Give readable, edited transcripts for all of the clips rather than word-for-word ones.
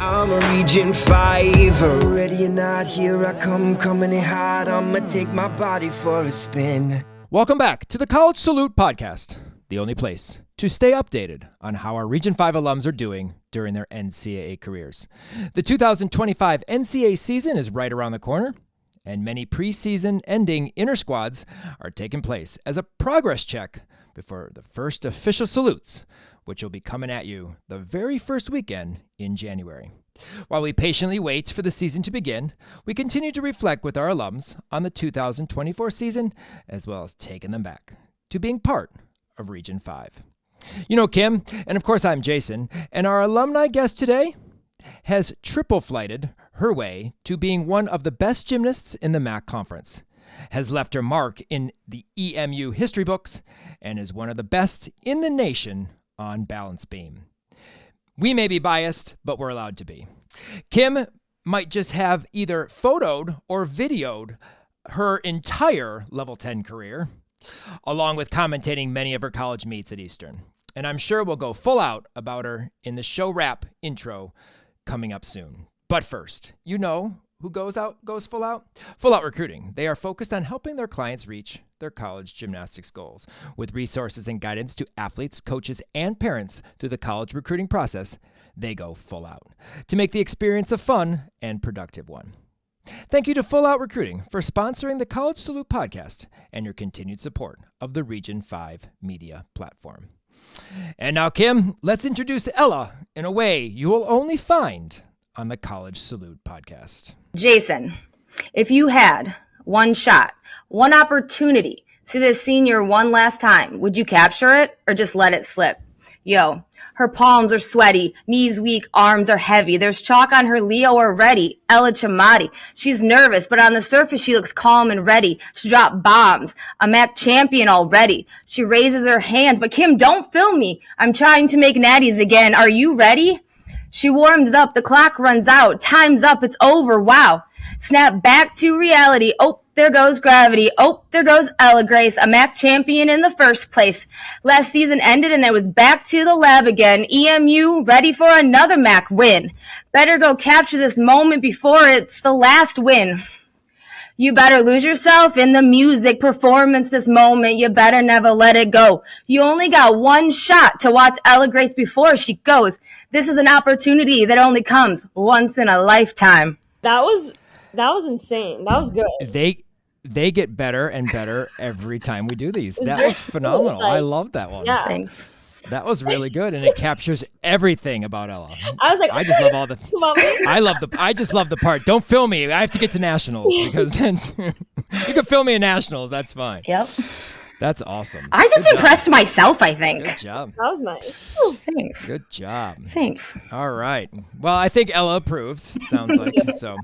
I'm a Region 5. Ready or not, here I come, coming in hot. I'ma take my body for a spin. Welcome back to the College Salute Podcast, the only place to stay updated on how our Region 5 alums are doing during their NCAA careers. The 2025 NCAA season is right around the corner, and many preseason ending inter-squads are taking place as a progress check before the first official salutes, which will be coming at you the very first weekend in January. While we patiently wait for the season to begin, we continue to reflect with our alums on the 2024 season, as well as taking them back to being part of Region 5. You know Kim, and of course I'm Jason, and our alumni guest today has triple flighted her way to being one of the best gymnasts in the MAC conference, has left her mark in the EMU history books, and is one of the best in the nation on balance beam. We may be biased, but we're allowed to be. Kim might just have either photoed or videoed her entire level 10 career, along with commentating many of her college meets at Eastern. And I'm sure we'll go full out about her in the show wrap intro coming up soon. But first, you know who goes full out? Full Out Recruiting. They are focused on helping their clients reach their college gymnastics goals. With resources and guidance to athletes, coaches, and parents through the college recruiting process, they go full out to make the experience a fun and productive one. Thank you to Full Out Recruiting for sponsoring the College Salute Podcast and your continued support of the Region 5 media platform. And now, Kim, let's introduce Ella in a way you will only find on the College Salute Podcast. Jason, if you had one shot, one opportunity to see this senior one last time, would you capture it or just let it slip? Yo, her palms are sweaty, knees weak, arms are heavy. There's chalk on her Leo already. Ella Chemotti. She's nervous, but on the surface she looks calm and ready. She dropped bombs. A MAC champion already. She raises her hands, but Kim, don't film me. I'm trying to make natties again. Are you ready? She warms up, the clock runs out, time's up, it's over, wow. Snap back to reality, oh, there goes gravity, oh, there goes Ella Grace, a MAC champion in the first place. Last season ended and I was back to the lab again, EMU ready for another MAC win. Better go capture this moment before it's the last win. You better lose yourself in the music performance this moment. You better never let it go. You only got one shot to watch Ella Grace before she goes. This is an opportunity that only comes once in a lifetime. That was insane. That was good. They get better and better every time we do these. That was phenomenal. Cool. I love that one. Yeah. Thanks. That was really good, and it captures everything about Ella. I was like, I just love all the. I just love the part. Don't film me. I have to get to nationals because then you can film me in nationals. That's fine. Yep. That's awesome. I just impressed myself, I think. Good job. that was nice. Thanks. Good job. Thanks. All right. Well, I think Ella approves. Sounds like so.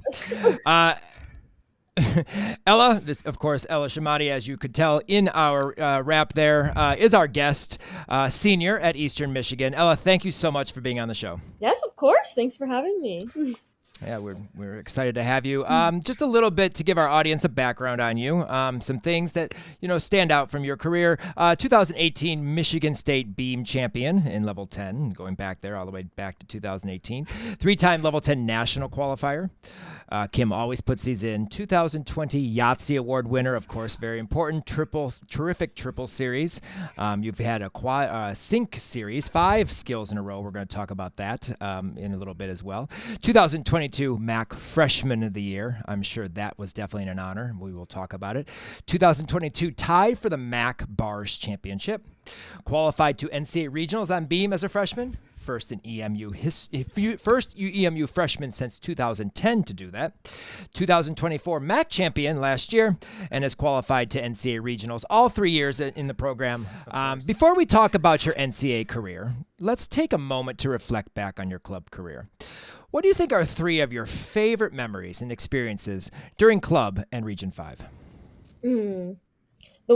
Ella, this, of course, Ella Chemotti, as you could tell in our wrap there, is our guest, senior at Eastern Michigan. Ella, thank you so much for being on the show. Yes, of course. Thanks for having me. Yeah, we're excited to have you. Just a little bit to give our audience a background on you. Some things that stand out from your career. 2018 Michigan State Beam champion in level 10, going back there all the way back to 2018. 3-time level 10 national qualifier. Kim always puts these in. 2020 Yahtzee Award winner, of course, very important. Terrific triple series. You've had a sync series, 5 skills in a row. We're going to talk about that in a little bit as well. 2022 MAC Freshman of the Year. I'm sure that was definitely an honor. We will talk about it. 2022 tied for the MAC Bars Championship. Qualified to NCAA Regionals on beam as a freshman. First EMU freshman since 2010 to do that. 2024 MAC champion last year and has qualified to NCAA regionals all 3 years in the program. Before we talk about your NCAA career, let's take a moment to reflect back on your club career. What do you think are 3 of your favorite memories and experiences during club and Region 5? The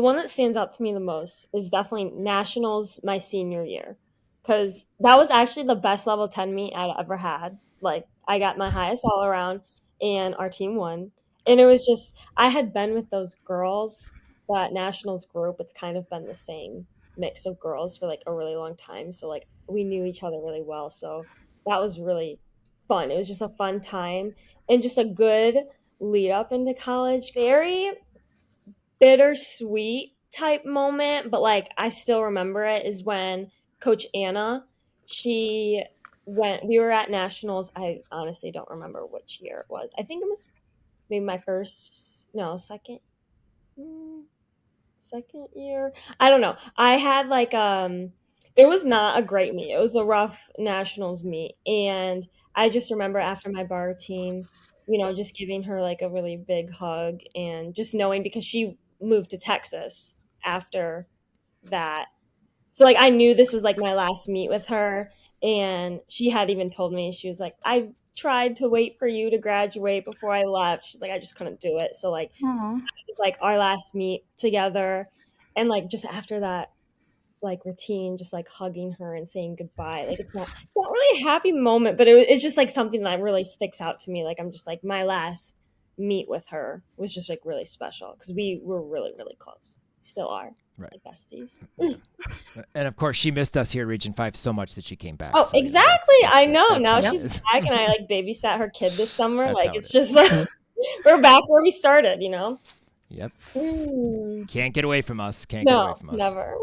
one that stands out to me the most is definitely nationals my senior year. Because that was actually the best level 10 meet I'd ever had. Like, I got my highest all around, and our team won. And it was just, I had been with those girls, that nationals group. It's kind of been the same mix of girls for, like, a really long time. So, like, we knew each other really well. So that was really fun. It was just a fun time and just a good lead up into college. Very bittersweet type moment, but like I still remember it is when Coach Anna, we were at nationals. I honestly don't remember which year it was. I think it was maybe my second second year. I don't know. I had like it was not a great meet. It was a rough nationals meet, and I just remember after my bar routine, just giving her like a really big hug and just knowing because she moved to Texas after that. So like I knew this was like my last meet with her, and she had even told me, she was like, I tried to wait for you to graduate before I left. She's like, I just couldn't do it. So like Aw. it's like our last meet together, and like just after that like routine, just like hugging her and saying goodbye. Like it's not really a happy moment, but it's just like something that really sticks out to me. Like I'm just like my last meet with her was just like really special because we were really, really close. We still are. Right. Like besties. And of course, she missed us here at Region 5 so much that she came back. Oh, so, exactly. I know. that's Now how it she's is. back, and I like babysat her kid this summer. That's Like how it it's is. just like we're back where we started. Yep. Mm. Can't get away from us. Can't get away No, from us. never.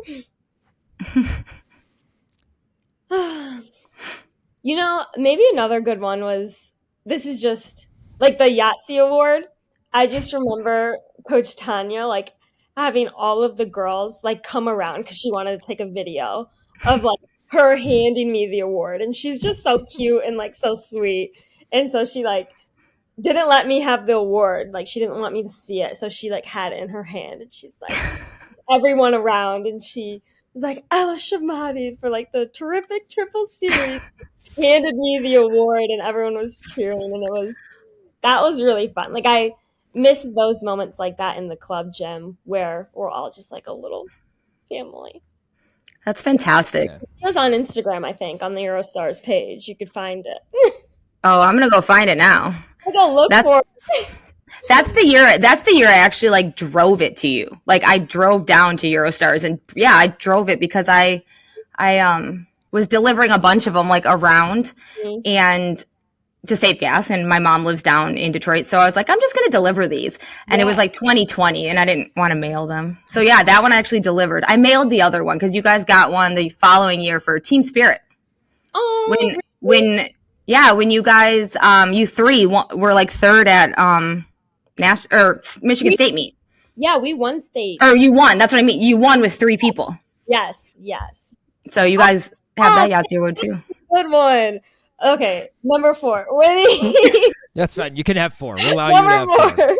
Maybe another good one was, this is just like the Yahtzee award. I just remember Coach Tanya like having all of the girls like come around because she wanted to take a video of like her handing me the award, and she's just so cute and like so sweet, and so she like didn't let me have the award, like she didn't want me to see it, so she like had it in her hand, and she's like everyone around, and she was like, Ella Chemotti for like the terrific triple series, handed me the award, and everyone was cheering, and that was really fun. Like I miss those moments like that in the club gym where we're all just like a little family. That's fantastic. Yeah. It was on Instagram, I think, on the Eurostars page. You could find it. Oh, I'm gonna go find it now. I go look That- for it. That's the year I actually like drove it to you. Like I drove down to Eurostars, and yeah, I drove it because I was delivering a bunch of them like around and to save gas, and my mom lives down in Detroit, so I was like, I'm just going to deliver these. And it was like 2020 and I didn't want to mail them. So yeah, that one I actually delivered. I mailed the other one because you guys got one the following year for Team Spirit. Oh, When you guys you three were like third at Michigan State meet. yeah, we won state. Or you won. That's what I mean. You won with 3 people. Yes. So you guys have that Yahtzee award too. Good one. Okay, number 4. Winning. That's fine. You can have 4. We'll allow you to have Number 4. 4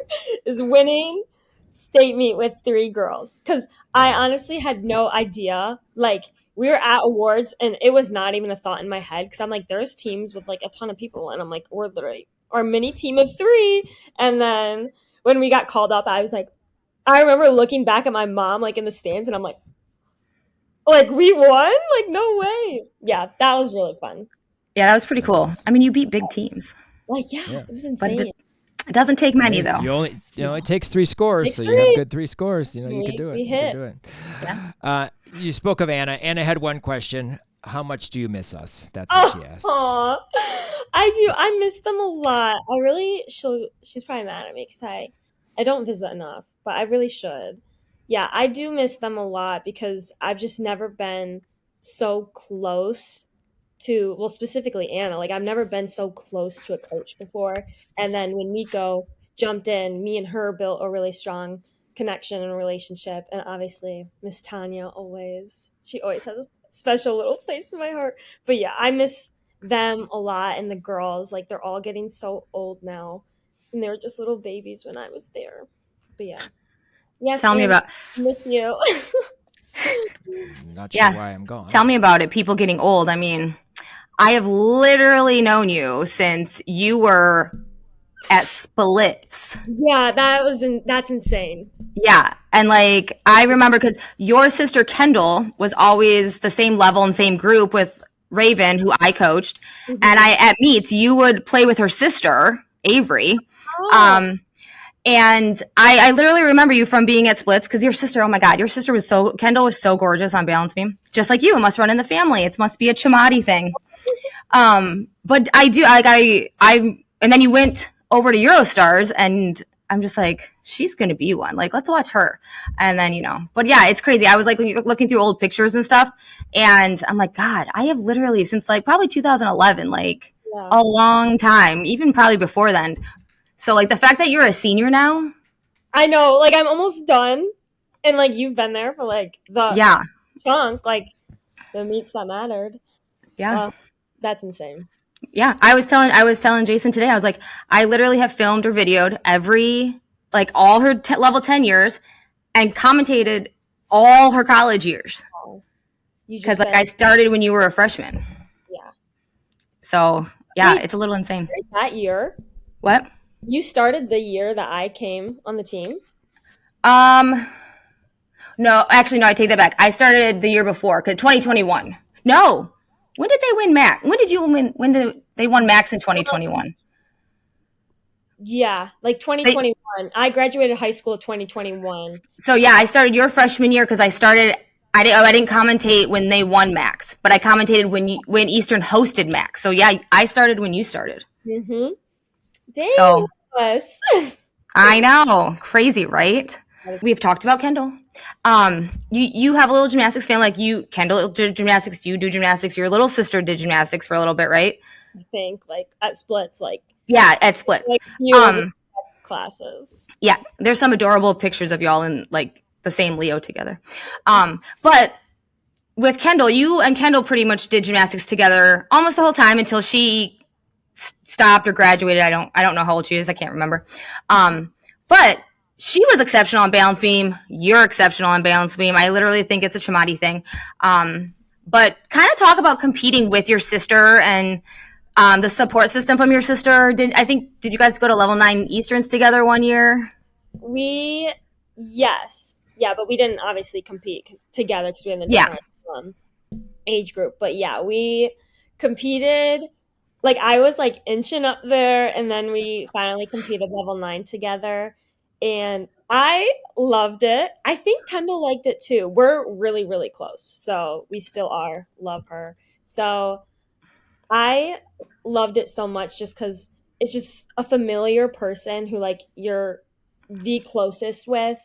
is winning state meet with 3 girls. Because I honestly had no idea. Like, we were at awards, and it was not even a thought in my head. Because I'm like, there's teams with, like, a ton of people. And I'm like, we're literally our mini team of 3. And then when we got called up, I was like, I remember looking back at my mom, like, in the stands. And I'm like, we won? Like, no way. Yeah, that was really fun. Yeah, that was pretty cool. I mean, you beat big teams. Like, yeah. It was insane. But it doesn't take many though. It takes 3 scores, Takes so 3. you have good 3 scores. You can do it. We You hit. can do it. Yeah. You spoke of Anna. Anna had one question. How much do you miss us? That's what she asked. Aw. I do. I miss them a lot. She's probably mad at me because I don't visit enough, but I really should. Yeah, I do miss them a lot because I've just never been so close to, well, specifically Anna. Like, I've never been so close to a coach before. And then when Nico jumped in, me and her built a really strong connection and relationship. And obviously, Miss Tanya she always has a special little place in my heart. But yeah, I miss them a lot. And the girls, like, they're all getting so old now. And they were just little babies when I was there. But yeah. Yes, Tell me Anna, about miss you. I'm not sure Yeah. why I'm gone. Tell me about it. People getting old. I mean, I have literally known you since you were at Splits. Yeah, that's insane. Yeah. And like, I remember because your sister Kendall was always the same level and same group with Raven, who I coached. Mhm. And at meets, you would play with her sister, Avery. Oh. And I literally remember you from being at Splits because your sister, oh my God, Kendall was so gorgeous on balance beam. Just like you, it must run in the family. It must be a Chemotti thing. But I do like I and then you went over to Eurostars, and I'm just like, she's gonna be one. Like, let's watch her. And then but yeah, it's crazy. I was like looking through old pictures and stuff, and I'm like, God, I have literally since like probably 2011, like a long time, even probably before then. So like the fact that you're a senior now, I know, like I'm almost done, and like you've been there for like the chunk, like the meets that mattered. Yeah, that's insane. Yeah, I was telling Jason today. I was like, I literally have filmed or videoed all her level 10 years, and commentated all her college years. Because like I started when you were a freshman. Yeah. So yeah, it's a little insane. That year. What? You started the year that I came on the team? No, actually, no, I take that back. I started the year before, 2021. No. When did they win Max? When did they won Max in 2021? Yeah, like 2021. I graduated high school 2021. So yeah, I started your freshman year because I didn't commentate when they won Max, but I commentated when Eastern hosted Max. So yeah, I started when you started. Mm-hmm. Dang so, us. I know. Crazy, right? We've talked about Kendall. You have a little gymnastics fan like you. Kendall did gymnastics. You do gymnastics. Your little sister did gymnastics for a little bit, right? I think like at splits, like yeah, at splits. Like, classes. Yeah, there's some adorable pictures of y'all in like the same Leo together. But with Kendall, you and Kendall pretty much did gymnastics together almost the whole time until she stopped or graduated. I don't know how old she is. I can't remember. But she was exceptional on balance beam. You're exceptional on balance beam. I literally think it's a Chemotti thing. But kind of talk about competing with your sister and the support system from your sister. Did you guys go to level 9 Easterns together one year? Yes. Yeah, but we didn't obviously compete together because we were in a different age group. But yeah, we competed. Like I was like inching up there, and then we finally competed level 9 together. And I loved it. I think Kendall liked it too. We're really, really close. So we still are. Love her. So I loved it so much just because it's just a familiar person who like you're the closest with.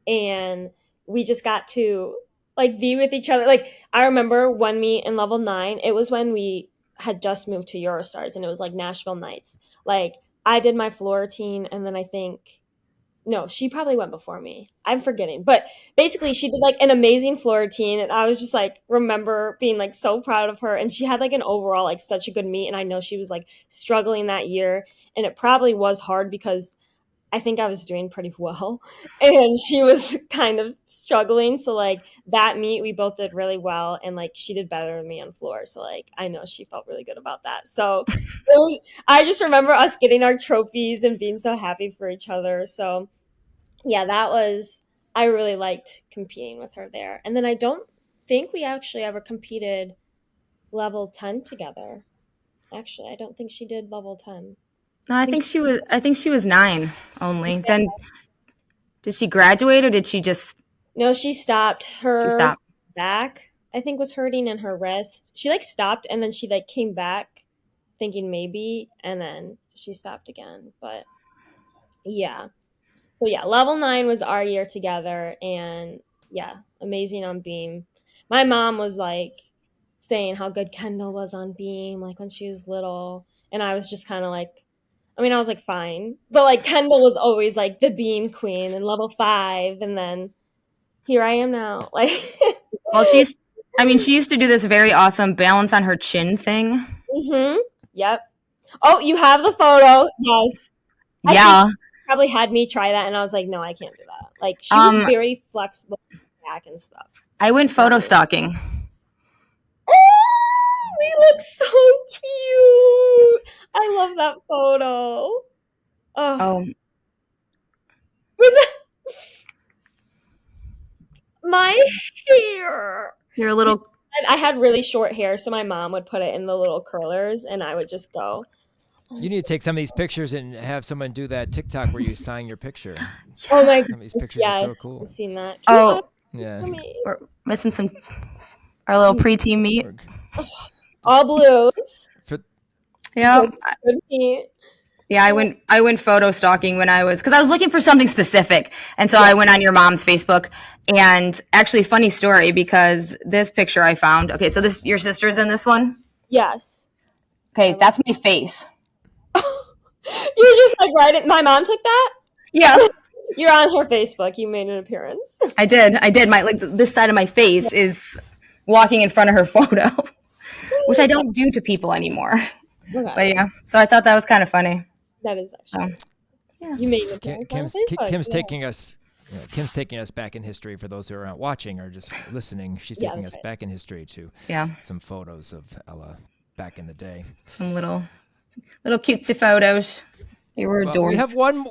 And we just got to like be with each other. Like I remember when we in level 9, it was when we had just moved to Eurostars, and it was like Nashville nights. Like I did my floor routine, and then no, she probably went before me. I'm forgetting. But basically she did like an amazing floor routine, and I was just like remember being like so proud of her, and she had like an overall like such a good meet, and I know she was like struggling that year, and it probably was hard because I think I was doing pretty well and she was kind of struggling. So like that meet, we both did really well, and like she did better than me on floor. So like I know she felt really good about that. So I just remember us getting our trophies and being so happy for each other. So yeah, I really liked competing with her there. And then I don't think we actually ever competed level 10 together. Actually, I don't think she did level 10. No, I think she was 9 only. Yeah. Then did she graduate or did she just? No, she stopped. Back, I think, was hurting in her wrist. She like stopped, and then she like came back thinking maybe, and then she stopped again. But yeah. So yeah, level 9 was our year together, and yeah, amazing on beam. My mom was like saying how good Kendall was on beam, like when she was little, and I was just kind of like, I was like, fine. But like Kendall was always like the beam queen and level 5. And then here I am now. Like, well, she used to do this very awesome balance on her chin thing. Mm-hmm. Yep. Oh, you have the photo. Yes. Yeah. Probably had me try that. And I was like, no, I can't do that. Like she was very flexible back and stuff. I went photo stalking. Oh, we look so cute. I love that photo. Oh. My hair. You're a little. I had really short hair, so my mom would put it in the little curlers, and I would just go. You need to take some of these pictures and have someone do that TikTok where you sign your picture. Oh my god. Some of these pictures are so cool. I've seen that. Yeah. We're missing our little pre-team meet. All blues. For Yeah. Good feet. Yeah, I went photo stalking when because I was looking for something specific. And so I went on your mom's Facebook, and actually funny story because this picture I found. Okay, so this your sister's in this one? Yes. Okay, that's my face. You're just like right. My mom took that. Yeah. You're on her Facebook. You made an appearance. I did. My this side of my face is walking in front of her photo, which I don't do to people anymore. Okay. But yeah, so I thought that was kind of funny. That is actually. Yeah. You made an appearance on Facebook. Kim's taking us. Kim's taking us back in history for those who are not watching or just listening. She's taking us back in history to some photos of Ella back in the day. Some little cutesy photos. They were adored.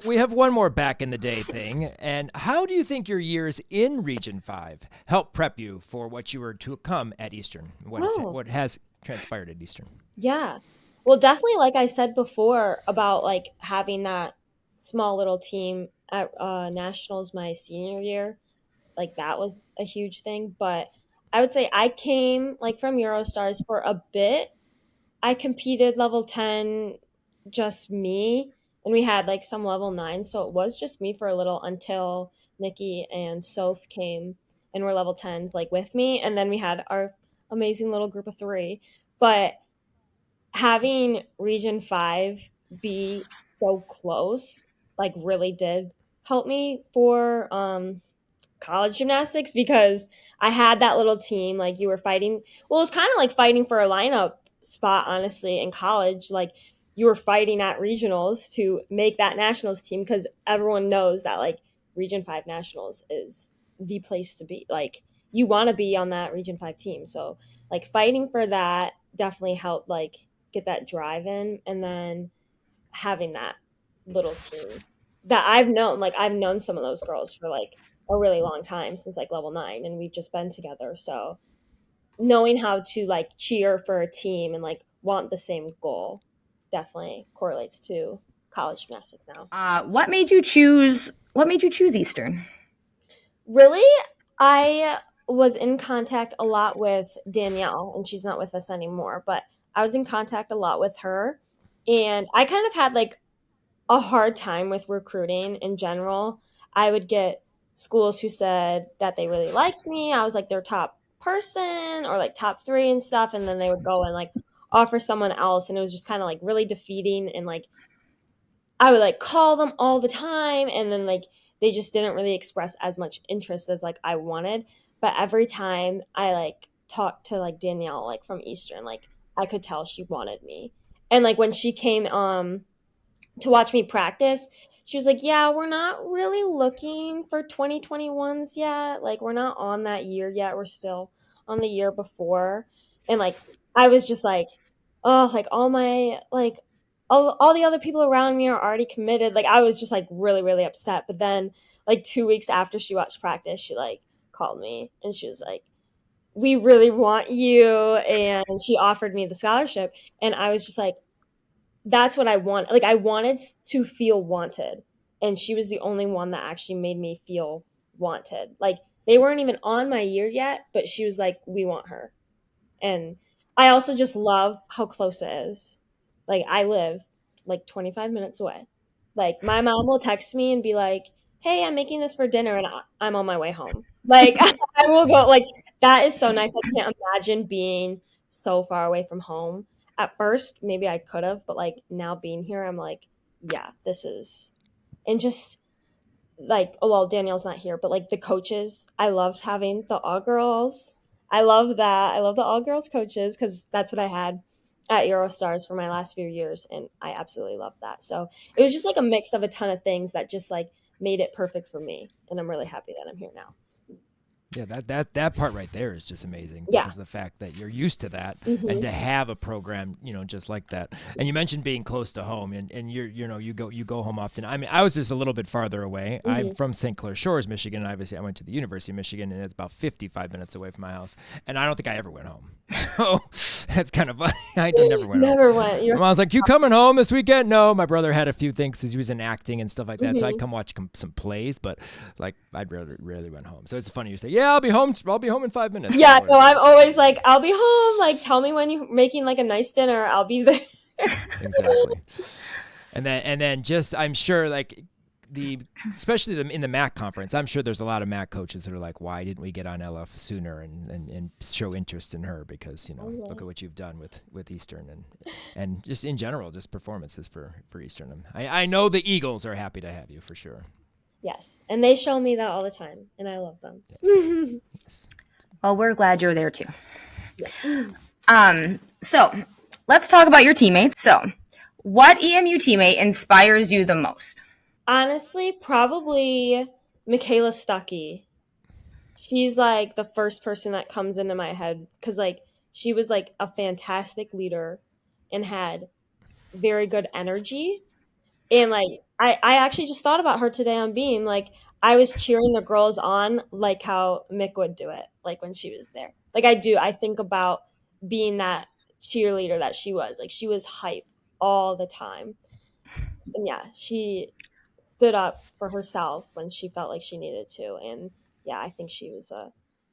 We have one more back in the day thing. And how do you think your years in Region 5 helped prep you for what you were to come at Eastern? What has transpired at Eastern? Yeah. Well, definitely, like I said before about like having that small little team at nationals my senior year, like that was a huge thing. But I would say I came like from Eurostars for a bit. I competed level 10, just me, and we had like some level 9, so it was just me for a little until Nikki and Soph came and were level 10s like with me, and then we had our amazing little group of 3. But having Region 5 be so close like really did help me for college gymnastics, because I had that little team. Like you were fighting, well, it was kind of like fighting for a lineup spot, honestly, in college. Like you were fighting at regionals to make that nationals team, because everyone knows that like Region 5 nationals is the place to be. Like you want to be on that Region 5 team. So like fighting for that definitely helped like get that drive in. And then having that little team that I've known some of those girls for like a really long time, since like level 9, and we've just been together. So knowing how to like cheer for a team and like want the same goal definitely correlates to college gymnastics now. What made you choose Eastern? Really, I was in contact a lot with Danielle, and she's not with us anymore, but I was in contact a lot with her, and I kind of had like a hard time with recruiting in general. I would get schools who said that they really liked me. I was like their top person or like top 3 and stuff, and then they would go and like offer someone else, and it was just kind of like really defeating. And like I would like call them all the time, and then like they just didn't really express as much interest as like I wanted. But every time I like talked to like Danielle like from Eastern, like I could tell she wanted me. And like when she came to watch me practice, she was like, yeah, we're not really looking for 2021s yet. Like we're not on that year yet. We're still on the year before. And like I was just like, oh, like all my like all the other people around me are already committed. Like I was just like really, really upset. But then like 2 weeks after she watched practice, she like called me and she was like, we really want you. And she offered me the scholarship. And I was just like, that's what I want. Like I wanted to feel wanted. And she was the only one that actually made me feel wanted. Like they weren't even on my year yet, but she was like, we want her. And I also just love how close it is. Like I live like 25 minutes away. Like my mom will text me and be like, hey, I'm making this for dinner and I'm on my way home. Like I will go, like that is so nice. I can't imagine being so far away from home. At first, maybe I could have, but like now being here, I'm like, yeah, this is, and just like, oh, well, Danielle's not here, but like the coaches, I loved having the all girls. I love that. I love the all girls coaches, because that's what I had at Eurostars for my last few years, and I absolutely loved that. So it was just like a mix of a ton of things that just like made it perfect for me, and I'm really happy that I'm here now. Yeah, that part right there is just amazing. Yeah. Because the fact that you're used to that and to have a program, just like that. And you mentioned being close to home, and you go home often. I mean, I was just a little bit farther away. I'm from St. Clair Shores, Michigan, and obviously I went to the University of Michigan, and it's about 55 minutes away from my house. And I don't think I ever went home. So that's kind of funny. I never went home. Never went. My mom was like, you coming home this weekend? No, my brother had a few things because he was in acting and stuff like that. So I'd come watch some plays, but like I'd rarely went home. So it's funny you say, yeah, I'll be home in 5 minutes. Yeah, no, I'm always like, I'll be home. Like, tell me when you're making like a nice dinner. I'll be there. Exactly. And then just, I'm sure, like, especially in the MAC conference, I'm sure there's a lot of MAC coaches that are like, why didn't we get on LF sooner and show interest in her? Because, look at what you've done with Eastern and just in general, just performances for Eastern. I know the Eagles are happy to have you for sure. Yes. And they show me that all the time, and I love them. Yes. Well, we're glad you're there too. So let's talk about your teammates. So what EMU teammate inspires you the most? Honestly, probably Michaela Stuckey. She's like the first person that comes into my head because like she was like a fantastic leader and had very good energy. And like I actually just thought about her today on Beam. Like I was cheering the girls on like how Mick would do it, like when she was there. Like I think about being that cheerleader that she was. Like she was hype all the time. And yeah, she stood up for herself when she felt like she needed to. And yeah, I think she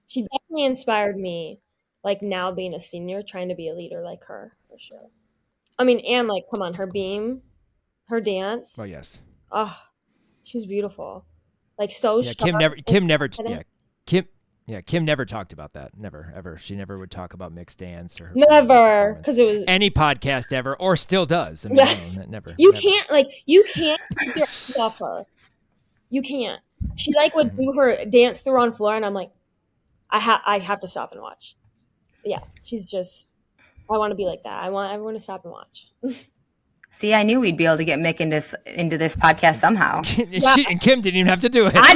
definitely inspired me, like now being a senior, trying to be a leader like her for sure. I mean, and like, come on, her beam, her dance. Oh, yes. Oh, she's beautiful. Like so Yeah, sharp. Kim never talked about that. Never, ever. She never would talk about mixed dance or her Never, because it was any podcast ever, or still does. I mean, yeah. never. You never. can't keep your eyes off her. You can't. She like would do her dance through on floor, and I'm like, I have to stop and watch. Yeah, she's just. I want to be like that. I want everyone to stop and watch. See, I knew we'd be able to get Mick into this podcast somehow. And Kim didn't even have to do it. I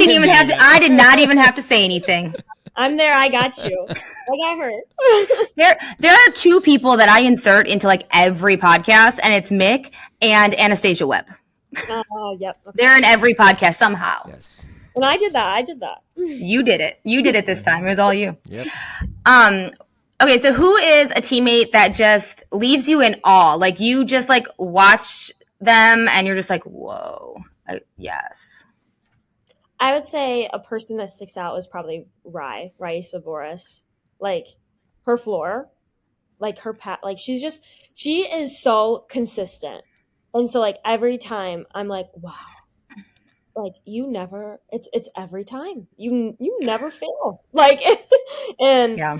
did not even have to say anything. I'm there. I got you. I got her. There are two people that I insert into like every podcast, and it's Mick and Anastasia Webb. Yep. Okay. They're in every podcast somehow. Yes. And I did that. You did it. You did it this time. It was all you. Yep. Okay, so who is a teammate that just leaves you in awe? Like you just like watch them and you're just like, whoa, yes. I would say a person that sticks out is probably Raisa Boris. Like her floor, like her like she is so consistent. And so like every time I'm like, wow, like you never, it's every time you never fail. Like, and Yeah.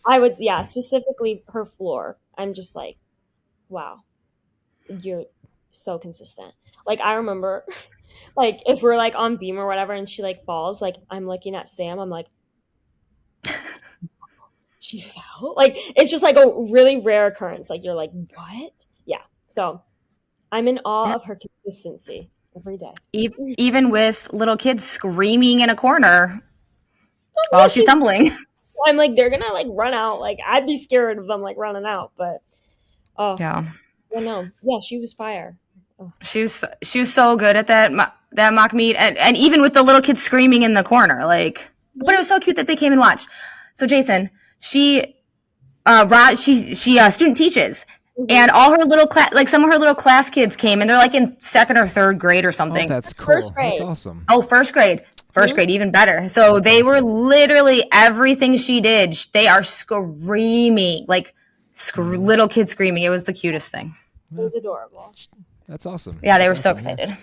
I would, specifically her floor. I'm just like, wow, you're so consistent. Like I remember like if we're like on beam or whatever and she like falls, like I'm looking at Sam, I'm like, she fell. Like it's just like a really rare occurrence. Like you're like, what? Yeah. So I'm in awe of her consistency every day. Even with little kids screaming in a corner while she's tumbling. I'm like, they're gonna like run out. Like I'd be scared of them like running out, but yeah. Well, no. Yeah, she was fire. Oh. She was so good at that mock meet, and even with the little kids screaming in the corner, like. But it was so cute that they came and watched. So Jason, she student teaches, and all her little class, like some of her little class kids came, and they're like in second or third grade or something. Oh, that's cool. First grade. That's awesome. Oh, first grade. First grade, even better. So that's they awesome. Were literally everything she did. They are screaming, like little kids screaming. It was the cutest thing. It was adorable. That's awesome. Yeah, they That's were awesome. so excited.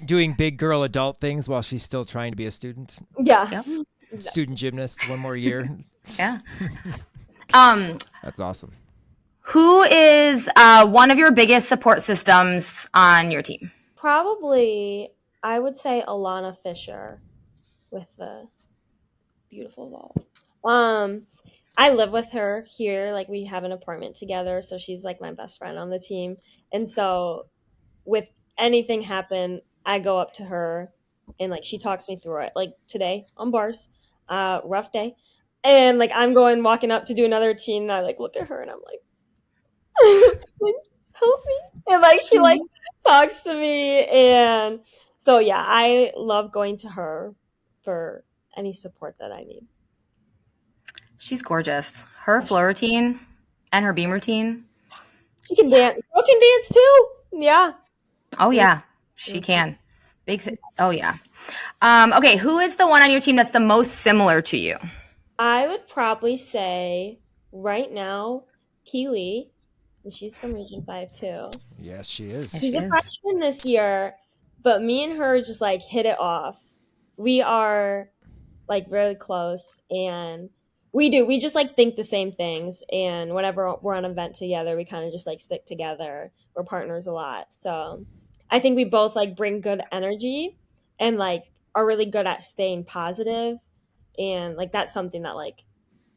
Doing big girl adult things while she's still trying to be a student. Yeah. Yep. Student gymnast, one more year. Yeah. That's awesome. Who is one of your biggest support systems on your team? Probably, I would say Alana Fisher with the beautiful vault. I live with her here. Like we have an apartment together, so she's like my best friend on the team. And so, with anything happen, I go up to her, and like she talks me through it. Like today on bars, rough day, and like I'm walking up to do another routine, and I like look at her, and I'm like, like help me, and like she like talks to me, and so yeah, I love going to her for any support that I need. She's gorgeous. Her floor routine and her beam routine. She can dance. Girl can dance too. Yeah. Oh yeah, she can. Oh yeah. Okay, who is the one on your team that's the most similar to you? I would probably say right now, Keely And she's from Region 5 too. Yes, she is. Yes, She's she a is. freshman this year, but me and her just like hit it off. We are like really close, and we just like think the same things, and whenever we're on an event together, we kind of just like stick together. We're partners a lot. So I think we both like bring good energy and like are really good at staying positive, and like that's something that like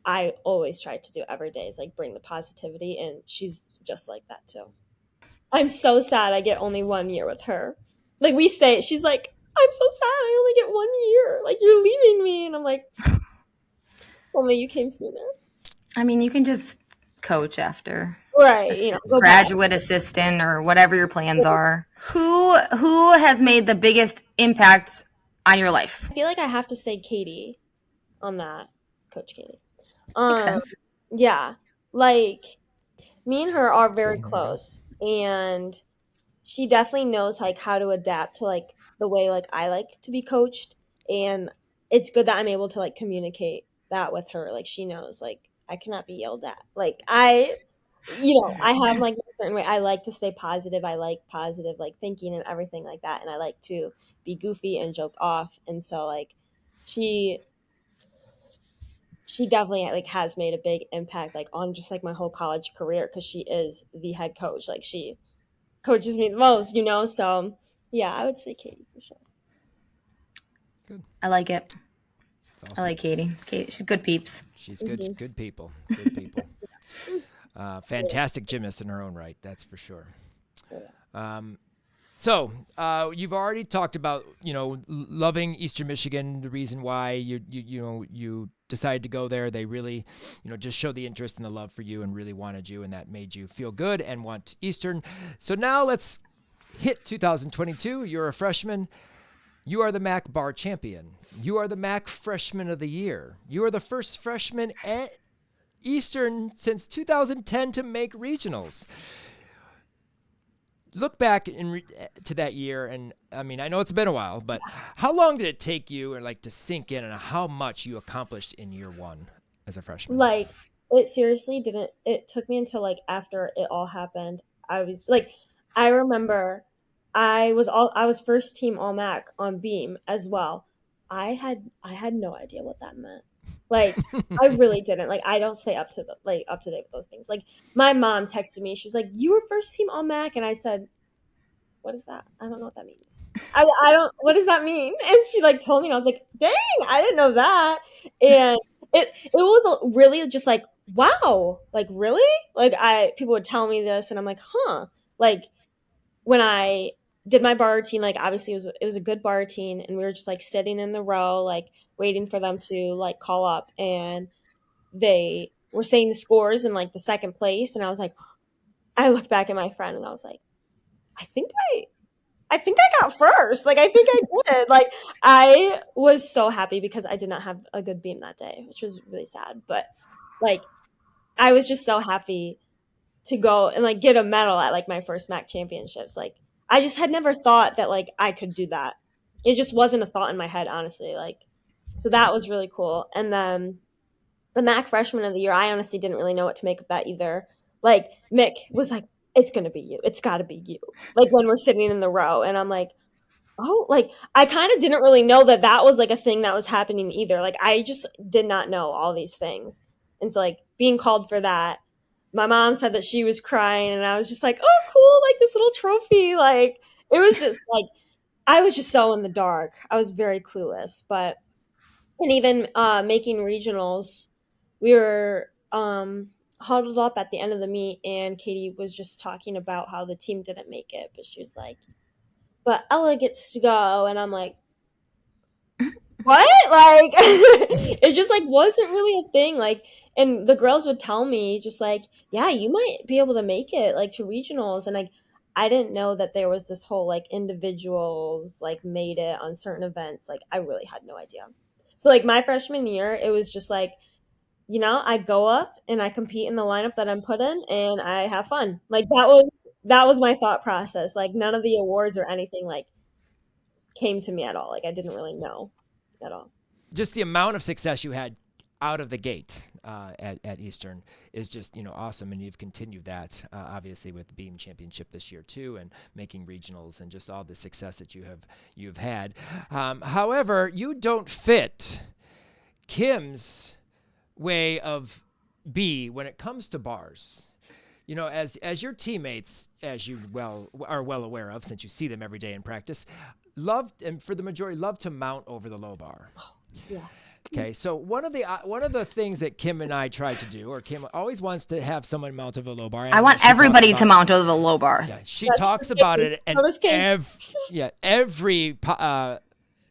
I always try to do every day is like bring the positivity, and she's just like that too. I'm so sad I get only 1 year with her. Like we say, she's like, I'm so sad I only get 1 year. Like you're leaving me, and I'm like, only you came sooner. I mean, you can just coach after. Right, you know, go back. Graduate assistant or whatever your plans are. Who has made the biggest impact on your life? I feel like I have to say Katie on that, Coach Katie. Makes sense. Yeah, like me and her are very close, and she definitely knows like how to adapt to like the way like I like to be coached, and it's good that I'm able to like communicate that with her. Like she knows like I cannot be yelled at. Like I have like a certain way. I like to stay positive. I like positive like thinking and everything like that, and I like to be goofy and joke off. And so like she she definitely like has made a big impact like on just like my whole college career, because she is the head coach. Like she coaches me the most, you know? So yeah, I would say Katie for sure. Good. I like it. It's awesome. I like Katie. She's good peeps. She's good. Good people. Good people. Fantastic gymnast in her own right. That's for sure. So you've already talked about loving Eastern Michigan. The reason why you decided to go there, they really just showed the interest and the love for you and really wanted you, and that made you feel good and want Eastern. So now let's hit 2022. You're a freshman. You are the MAC bar champion. You are the MAC freshman of the year. You are the first freshman at Eastern since 2010 to make regionals. Look back to that year, and I mean, I know it's been a while, but how long did it take you, or like, to sink in, and how much you accomplished in year one as a freshman? Like, it seriously didn't. It took me until like after it all happened. I was like, I remember, I was first team All MAC on beam as well. I had no idea what that meant. Like, I really didn't. Like, I don't stay up to date with those things. Like, my mom texted me. She was like, "You were first team All MAC," and I said, "What is that? I don't know what that means. I don't. What does that mean?" And she like told me, and I was like, "Dang, I didn't know that." And it was really just like, wow, like really, like people would tell me this, and I'm like, huh. Like when I did my bar routine, like obviously it was a good bar routine, and we were just like sitting in the row, like waiting for them to like call up, and they were saying the scores in like the second place, and I was like, I looked back at my friend, and I was like, I think I got first. Like, I think I did. Like, I was so happy because I did not have a good beam that day, which was really sad. But, like, I was just so happy to go and, like, get a medal at, like, my first MAC championships. Like, I just had never thought that, like, I could do that. It just wasn't a thought in my head, honestly. Like, so that was really cool. And then the MAC freshman of the year, I honestly didn't really know what to make of that either. Like, Mick was like, it's going to be you. It's got to be you. Like, when we're sitting in the row. And I'm like, oh, like, I kind of didn't really know that was, like, a thing that was happening either. Like, I just did not know all these things. And so, like, being called for that, my mom said that she was crying. And I was just like, oh, cool, like, this little trophy. Like, it was just, like, I was just so in the dark. I was very clueless. But, and even making regionals, we were huddled up at the end of the meet, and Katie was just talking about how the team didn't make it, but she was like, but Ella gets to go, and I'm like, what? Like, it just like wasn't really a thing. Like, and the girls would tell me just like, yeah, you might be able to make it like to regionals, and like I didn't know that there was this whole like individuals like made it on certain events. Like, I really had no idea. So like my freshman year, it was just like, I go up and I compete in the lineup that I'm put in, and I have fun. Like, that was my thought process. Like, none of the awards or anything like came to me at all. Like, I didn't really know at all. Just the amount of success you had out of the gate at Eastern is just, awesome. And you've continued that, obviously, with the Beam Championship this year, too, and making regionals and just all the success that you've had. However, you don't fit Kim's way of when it comes to bars. As your teammates, as you are well aware of, since you see them every day in practice, love to mount over the low bar. Yes. Okay, so one of the things that Kim and I tried to do, or Kim always wants to have someone mount over the low bar. I want everybody to mount over the low bar. Yeah, she talks about it, and every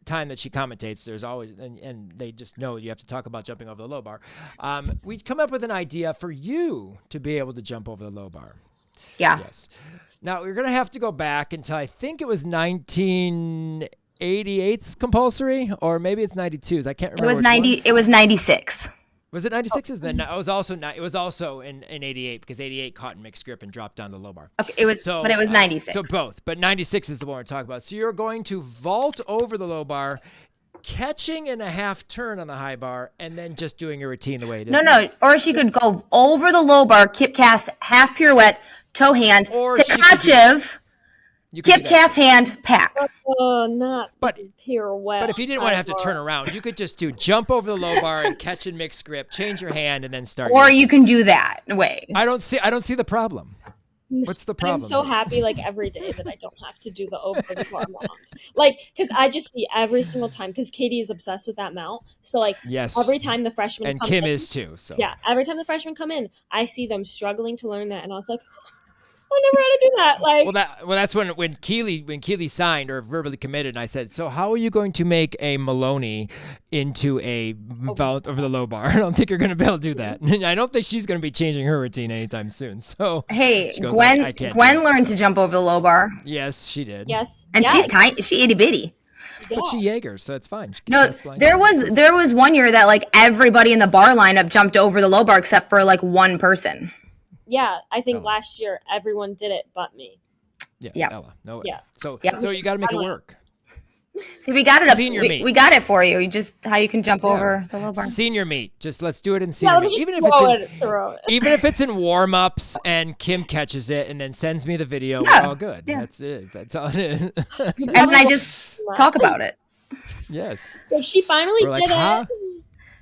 time that she commentates, there's always, and they just know you have to talk about jumping over the low bar. We come up with an idea for you to be able to jump over the low bar. Yeah. Yes. Now we're gonna have to go back until I think it was 1988's compulsory, or maybe it's 92's. I can't remember. It was 90. It was 96. Was it 96's? Then it was also in 88, because 88 caught in mixed grip and dropped down the low bar. Okay, but it was 96. So both, but 96 is the one we're talking about. So you're going to vault over the low bar, catching in a half turn on the high bar, and then just doing your routine the way it is. No. Or she could go over the low bar, kip cast, half pirouette, toe hand, Tkachev, kip cast hand, pack. Not pirouette. But if you didn't want to have to turn around, you could just jump over the low bar and catch in mixed grip, change your hand, and then start. Or you can do that way. I don't see the problem. What's the problem? I'm so happy every day that I don't have to do the over the bar mount. Because I just see every single time, because Katie is obsessed with that mount. So yes, every time the freshmen and come Kim in, is too. So yeah, every time the freshmen come in, I see them struggling to learn that, and I was like, I never had to do that. That's when Keely signed or verbally committed, and I said, so how are you going to make a Maloney into a vault over the low bar? I don't think you're going to be able to do that. And I don't think she's going to be changing her routine anytime soon. So hey, goes, Gwen learned to jump over the low bar. Yes, she did. Yes, and she's tiny. She itty bitty. But she Jaegers, so it's fine. No, there was one year that everybody in the bar lineup jumped over the low bar except for one person. Yeah, I think last year everyone did it but me. Yeah. Ella. No way. Yeah. So you got to make it work. See, we got it up. Senior meet. We got it for you. How you can jump over the low bar. Senior meet. Just let's do it in senior meet. Even if it's in warm-ups and Kim catches it and then sends me the video, we're all good. Yeah. That's it. That's all it is. And then I just talk about it. Yes. She finally did it.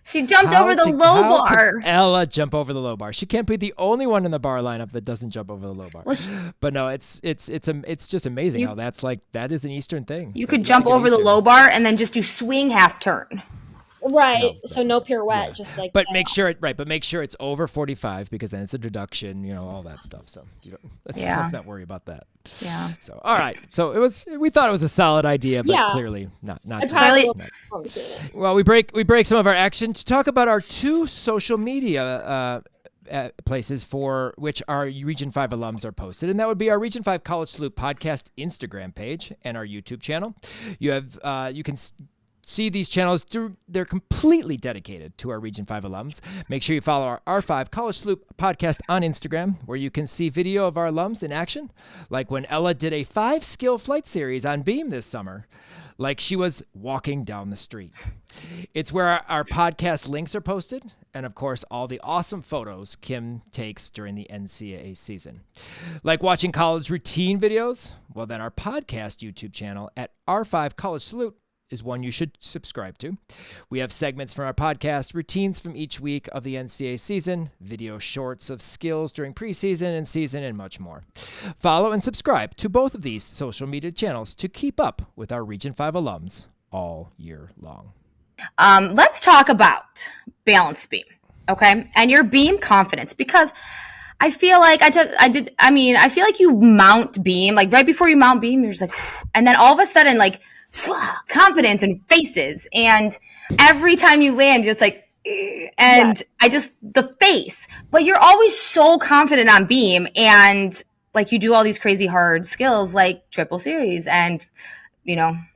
She jumped over the low bar. Ella jump over the low bar. She can't be the only one in the bar lineup that doesn't jump over the low bar. But no, it's just amazing how that is an Eastern thing. You could jump over the low bar and then just do swing half turn. Right. So no pirouette, just But make sure it's over 45, because then it's a deduction, all that stuff. So let's not worry about that. Yeah. So all right. So we thought it was a solid idea, but clearly not. Well, we break some of our action to talk about our two social media places for which our Region 5 alums are posted, and that would be our Region 5 College Salute podcast Instagram page and our YouTube channel. You can see these channels. They're completely dedicated to our Region 5 alums. Make sure you follow our R5 College Salute podcast on Instagram, where you can see video of our alums in action, like when Ella did a 5-skill flight series on Beam this summer, like she was walking down the street. It's where our podcast links are posted, and of course, all the awesome photos Kim takes during the NCAA season. Like watching college routine videos? Well, then our podcast YouTube channel at R5 College Salute is one you should subscribe to. We have segments from our podcast, routines from each week of the NCAA season, video shorts of skills during preseason and season, and much more. Follow and subscribe to both of these social media channels to keep up with our Region 5 alums all year long. Let's talk about balance beam, okay? And your beam confidence, because I feel like I feel like you mount beam, right before you mount beam, you're just like, and then all of a sudden, confidence and faces, and every time you land it's the face, but you're always so confident on beam, and you do all these crazy hard skills like triple series and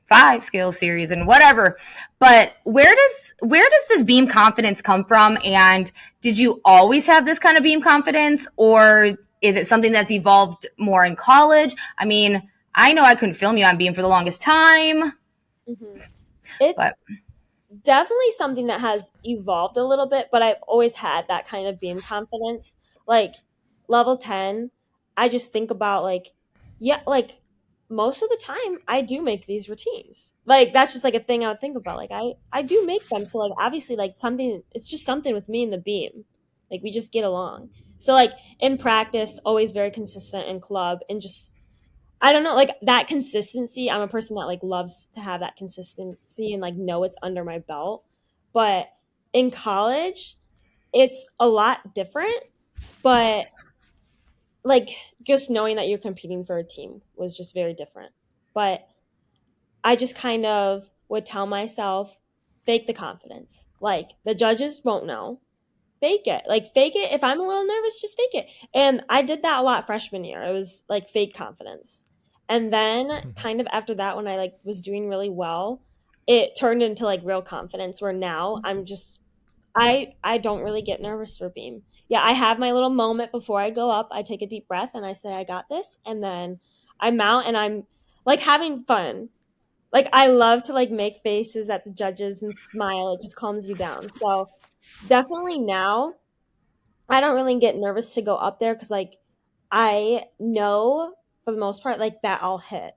5 skill series and whatever, but where does this beam confidence come from, and did you always have this kind of beam confidence, or is it something that's evolved more in college? I know I couldn't film you on beam for the longest time. Mm-hmm. It's definitely something that has evolved a little bit, but I've always had that kind of beam confidence. Like level 10, I just think about like, yeah, like most of the time I do make these routines. Like that's just like a thing I would think about. Like I do make them. So like obviously like something, it's just something with me and the beam. Like we just get along. So like in practice, always very consistent in club and just I don't know, like that consistency. I'm a person that like loves to have that consistency and like know it's under my belt. But in college, it's a lot different. But like just knowing that you're competing for a team was just very different. But I just kind of would tell myself, fake the confidence. Like the judges won't know. Fake it. Like fake it. If I'm a little nervous, just fake it. And I did that a lot freshman year. It was like fake confidence. And then kind of after that, when I like was doing really well, it turned into like real confidence where now I'm just I don't really get nervous for beam. Yeah, I have my little moment before I go up. I take a deep breath and I say I got this, and then I mount and I'm like having fun. Like I love to like make faces at the judges and smile. It just calms you down. So definitely now I don't really get nervous to go up there because like I know for the most part like that I'll hit.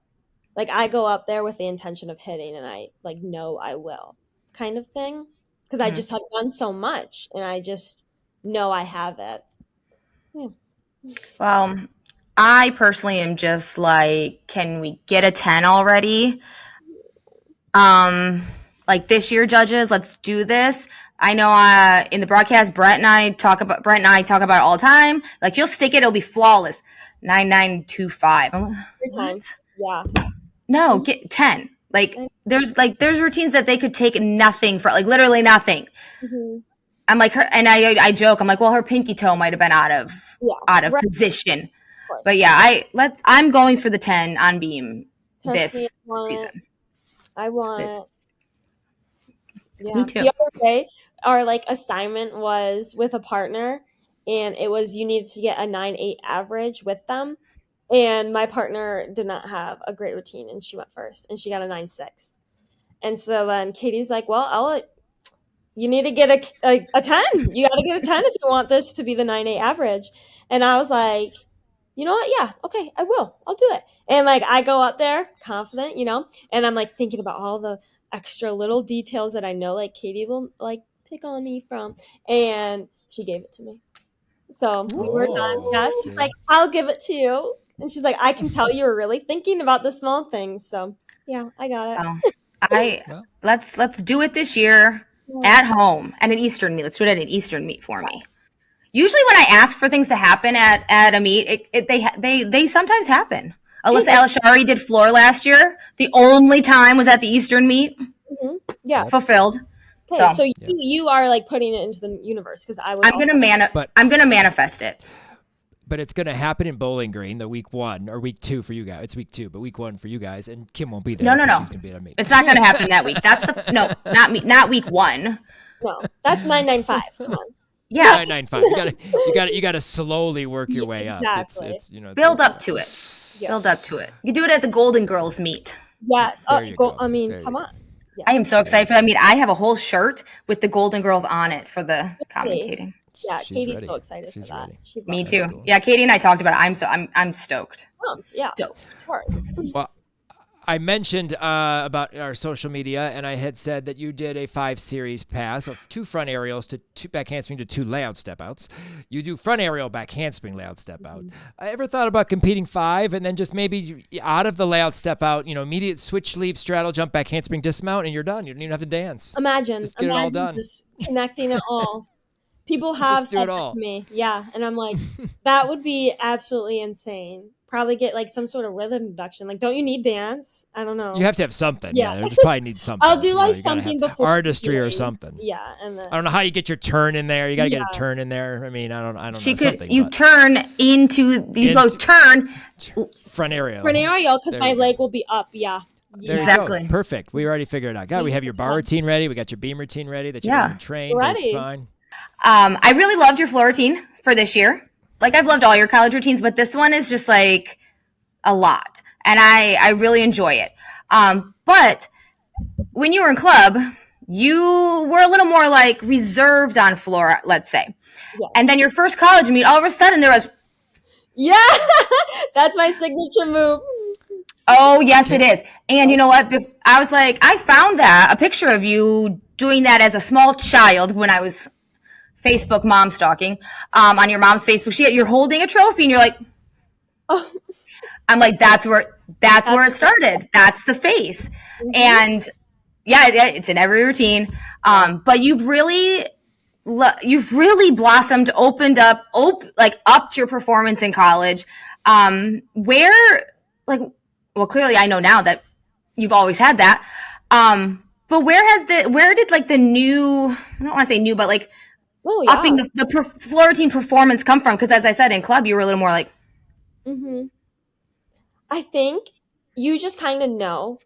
Like I go up there with the intention of hitting and I like know I will kind of thing because I just have done so much and I just know I have it. Yeah. Well, I personally am just like, can we get a 10 already? Like this year, judges, let's do this. I know in the broadcast, Brent and I talk about it all the time. Like you'll stick it, it'll be flawless. 9925. Every time. Yeah. No, get 10. Like there's routines that they could take nothing for, like literally nothing. Mm-hmm. I'm like her, and I joke. I'm like, well, her pinky toe might have been out of position, but yeah, I'm going for the 10 on beam this season. I want. Yeah. Me too. The other day, our like assignment was with a partner, and it was you needed to get a 9.8 average with them. And my partner did not have a great routine, and she went first, and she got a 9.6. And so then Katie's like, "Well, Ella, you need to get a 10. You got to get a 10 if you want this to be the 9.8 average." And I was like, "You know what? Yeah, okay, I will. I'll do it." And like I go up there confident, and I'm like thinking about all the extra little details that I know like Katie will like pick on me from, and she gave it to me. So we were done. Yeah, she's like, "I'll give it to you." And she's like, "I can tell you were really thinking about the small things." So yeah, I got it. Let's do it this year at home at an Eastern meet. Let's do it at an Eastern meet for me. Usually when I ask for things to happen at a meet, they sometimes happen. Alyssa Alishari did floor last year. The only time was at the Eastern meet. Mm-hmm. Yeah. Fulfilled. Okay, so you are like putting it into the universe because I'm gonna manifest it. But it's going to happen in Bowling Green, the week 1 or week 2 for you guys. It's week 2, but week 1 for you guys, and Kim won't be there. No. She's gonna be at a meet. It's not going to happen that week. Not week 1. No, that's 995. Come on. Yeah, 995. You got to slowly work your way up. It's build up to it. Yeah. Build up to it. You do it at the Golden Girls meet. Yes. I mean, come on. Yeah. I am so excited for that meet. I have a whole shirt with the Golden Girls on it for the commentating. Yeah, Katie's so excited for that. Me too. Cool. Yeah, Katie and I talked about it. I'm stoked. Yeah. Stoked. Well, I mentioned about our social media, and I had said that you did a 5 series pass of 2 front aerials to 2 back handspring to 2 layout step outs. You do front aerial back handspring layout step out. I ever thought about competing 5 and then just maybe out of the layout step out, immediate switch leap straddle jump back handspring dismount, and you're done. You don't even have to dance. Imagine it all done. Just connecting it all. People have said that to me. Yeah. And I'm like, that would be absolutely insane. Probably get like some sort of rhythm induction. Like, don't you need dance? I don't know. You have to have something. Yeah. You probably need something. I'll do like something before artistry or something. Yeah. And then, I don't know how you get your turn in there. You got to get a turn in there. I mean, I don't know. You go turn front aerial. Front aerial because my leg will be up. Yeah. Exactly. You go. Perfect. We already figured it out. God, we have your bar routine ready. We got your beam routine ready that you're trained. It's fine. I really loved your floor routine for this year. Like I've loved all your college routines, but this one is just like a lot, and I really enjoy it. But when you were in club, you were a little more like reserved on floor, let's say. Yeah. And then your first college meet, all of a sudden there was, Yeah, that's my signature move. oh, yes, it is. And you know what? I was like, I found a picture of you doing that as a small child when I was Facebook mom stalking on your mom's Facebook. You're holding a trophy and you're like, Oh, I'm like, that's where it started. That's the face. And yeah, it's in every routine. But you've really blossomed, opened up, upped your performance in college. Where, like, well, clearly I know now that you've always had that. But where did like the new, I don't want to say new, but like oh yeah. upping the floor routine performance come from? Because as I said, in club, you were a little more like, I think you just kind of know.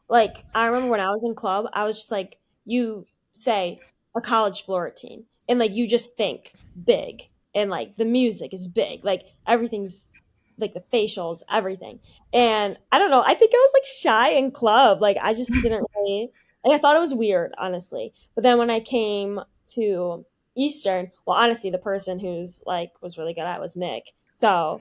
Like, I remember when I was in club, I was just like, you say a college floor routine, and like you just think big, and like the music is big, like everything's like the facials, everything. And I don't know, I think I was like shy in club. Like, I just didn't really, like, I thought it was weird, honestly. But then when I came to Eastern, well, honestly, the person who's like was really good at was Mick. So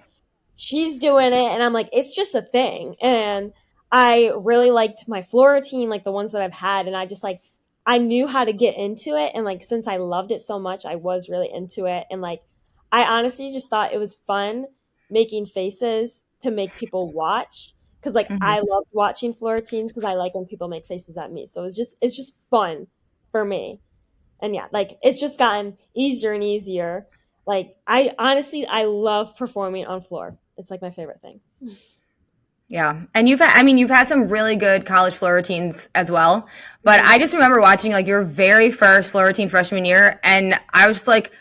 she's doing it and I'm like, it's just a thing. And I really liked my floor routine, like the ones that I've had, and I just like, I knew how to get into it, and like since I loved it so much, I was really into it. And like, I honestly just thought it was fun making faces to make people watch, because like I loved watching floor routines because I like when people make faces at me. So it's just fun for me. And yeah, like it's just gotten easier and easier. Like, I love performing on floor. It's like my favorite thing. yeah. And you've had some really good college floor routines as well. But I just remember watching like your very first floor routine freshman year, and I was just like,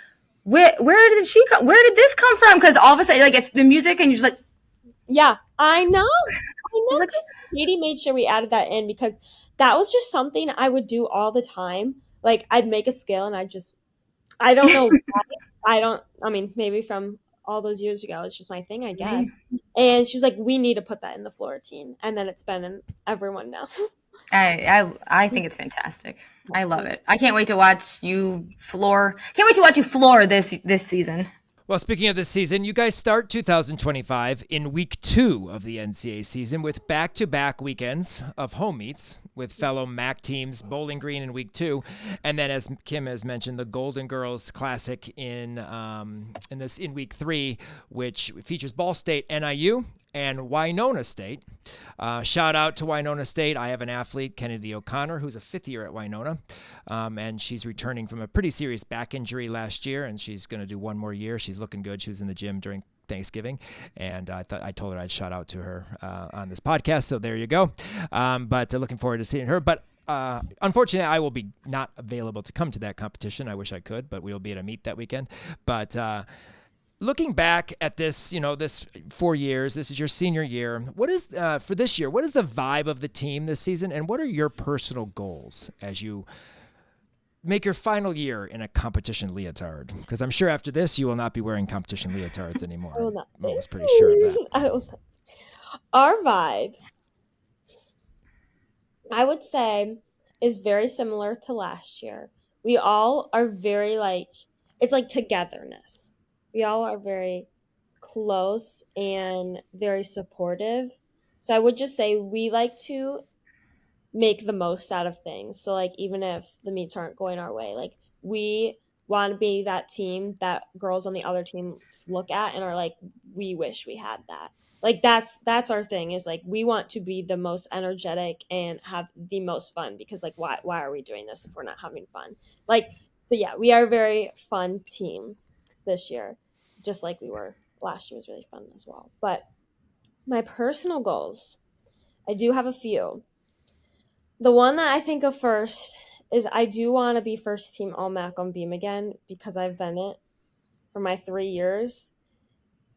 where did this come from? Because all of a sudden, like, it's the music, and you're just like, Yeah, I know. Katie made sure we added that in because that was just something I would do all the time. Like, I'd make a scale and I don't know why. I mean, maybe from all those years ago, it's just my thing, I guess. And she was like, we need to put that in the floor routine. And then it's been in everyone now. I think it's fantastic. I love it. I can't wait to watch you floor. Can't wait to watch you floor this season. Well, speaking of this season, you guys start 2025 in week 2 of the NCAA season with back-to-back weekends of home meets with fellow MAC teams, Bowling Green in week 2, and then, as Kim has mentioned, the Golden Girls Classic in week 3, which features Ball State, NIU, and Winona State. Shout out to Winona State. I have an athlete, Kennedy O'Connor, who's a 5th year at Winona, and she's returning from a pretty serious back injury last year, and she's going to do one more year. She's looking good. She was in the gym during Thanksgiving, and I told her I'd shout out to her on this podcast, so there you go. But looking forward to seeing her. But unfortunately, I will be not available to come to that competition. I wish I could, but we'll be at a meet that weekend. But looking back at this, this 4 years, this is your senior year. What is, for this year, what is the vibe of the team this season, and what are your personal goals as you make your final year in a competition leotard? Because I'm sure after this, you will not be wearing competition leotards anymore. I'm almost pretty sure of that. Our vibe, I would say, is very similar to last year. We all are very it's like togetherness. We all are very close and very supportive. So I would just say we like to make the most out of things. So like, even if the meets aren't going our way, like, we want to be that team that girls on the other team look at and are like, we wish we had that. Like, that's our thing, is like, we want to be the most energetic and have the most fun, because like, why are we doing this if we're not having fun? Like, so yeah, we are a very fun team this year, just like we were last year. Was really fun as well. But my personal goals, I do have a few. The one that I think of first is I do want to be first team All MAC on beam again, because I've been it for my 3 years,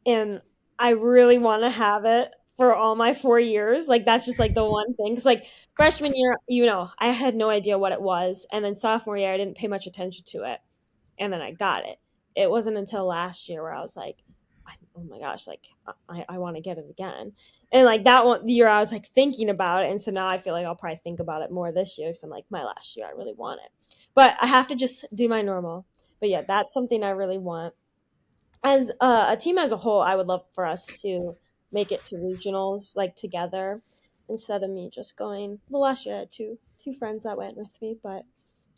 and I really want to have it for all my 4 years. Like, that's just like the one thing. Because like, freshman year, I had no idea what it was, and then sophomore year, I didn't pay much attention to it, and then I got it. It wasn't until last year where I was like, oh my gosh, like I want to get it again. And like that one year I was like thinking about it. And so now I feel like I'll probably think about it more this year. Cause I'm like, my last year, I really want it, but I have to just do my normal. But yeah, that's something I really want. As a team as a whole, I would love for us to make it to regionals like together instead of me just going. Well, last year I had two friends that went with me, but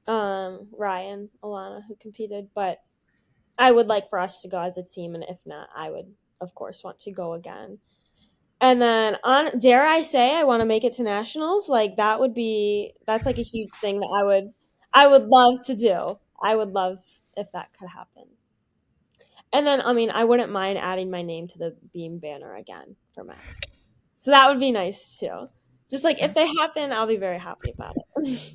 Ryan, Alana, who competed. But I would like for us to go as a team, and if not, I would of course want to go again. And then dare I say I want to make it to nationals? Like that's like a huge thing that I would love to do. I would love if that could happen. And then, I mean, I wouldn't mind adding my name to the beam banner again for Max. So that would be nice too. Just like if they happen, I'll be very happy about it.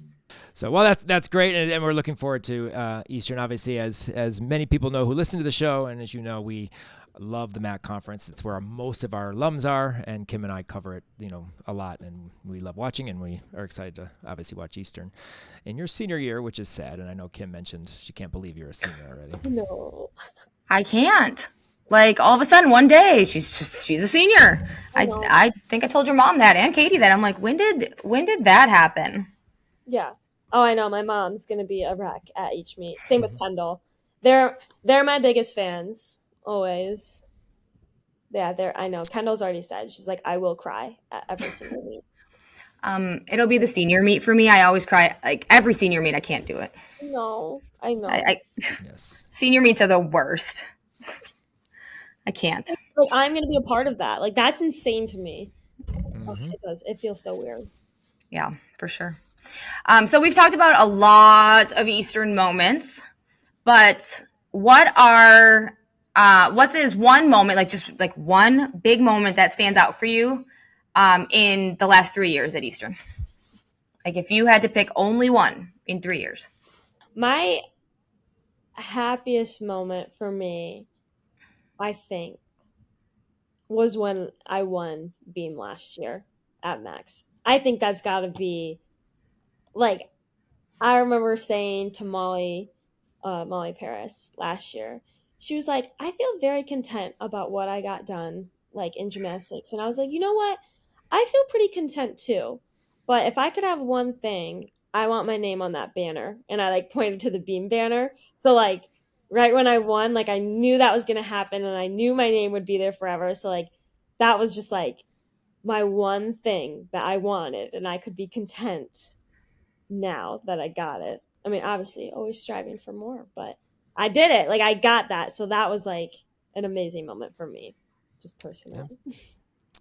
So, well, that's great, and we're looking forward to Eastern. Obviously, as many people know who listen to the show, and as you know, we love the MAC conference. It's where most of our alums are, and Kim and I cover it, a lot, and we love watching, and we are excited to obviously watch Eastern in your senior year, which is sad. And I know Kim mentioned she can't believe you're a senior already. No, I can't. Like all of a sudden, one day she's a senior. I think I told your mom that and Katie that. I'm like, when did that happen? Yeah. Oh, I know. My mom's gonna be a wreck at each meet. Same with Kendall. They're my biggest fans always. Yeah, I know. Kendall's already said she's like, I will cry at every single meet. It'll be the senior meet for me. I always cry. Like every senior meet, I can't do it. No, I know. Yes. Senior meets are the worst. I can't. Like I'm gonna be a part of that. Like that's insane to me. Mm-hmm. Oh, it does. It feels so weird. Yeah, for sure. So we've talked about a lot of Eastern moments, but what is one moment, like just like one big moment that stands out for you in the last 3 years at Eastern? Like if you had to pick only one in 3 years. My happiest moment for me, I think, was when I won Beam last year at Max. I think that's got to be, like, I remember saying to Molly Paris last year, she was like, I feel very content about what I got done, like, in gymnastics. And I was like, you know what? I feel pretty content, too. But if I could have one thing, I want my name on that banner. And I, like, pointed to the Beam banner. So, like, right when I won, like, I knew that was going to happen. And I knew my name would be there forever. So, like, that was just, like, my one thing that I wanted. And I could be content now that I got it. I mean, obviously, always striving for more, but I did it. Like, I got that. So that was like an amazing moment for me, just personally. Yeah.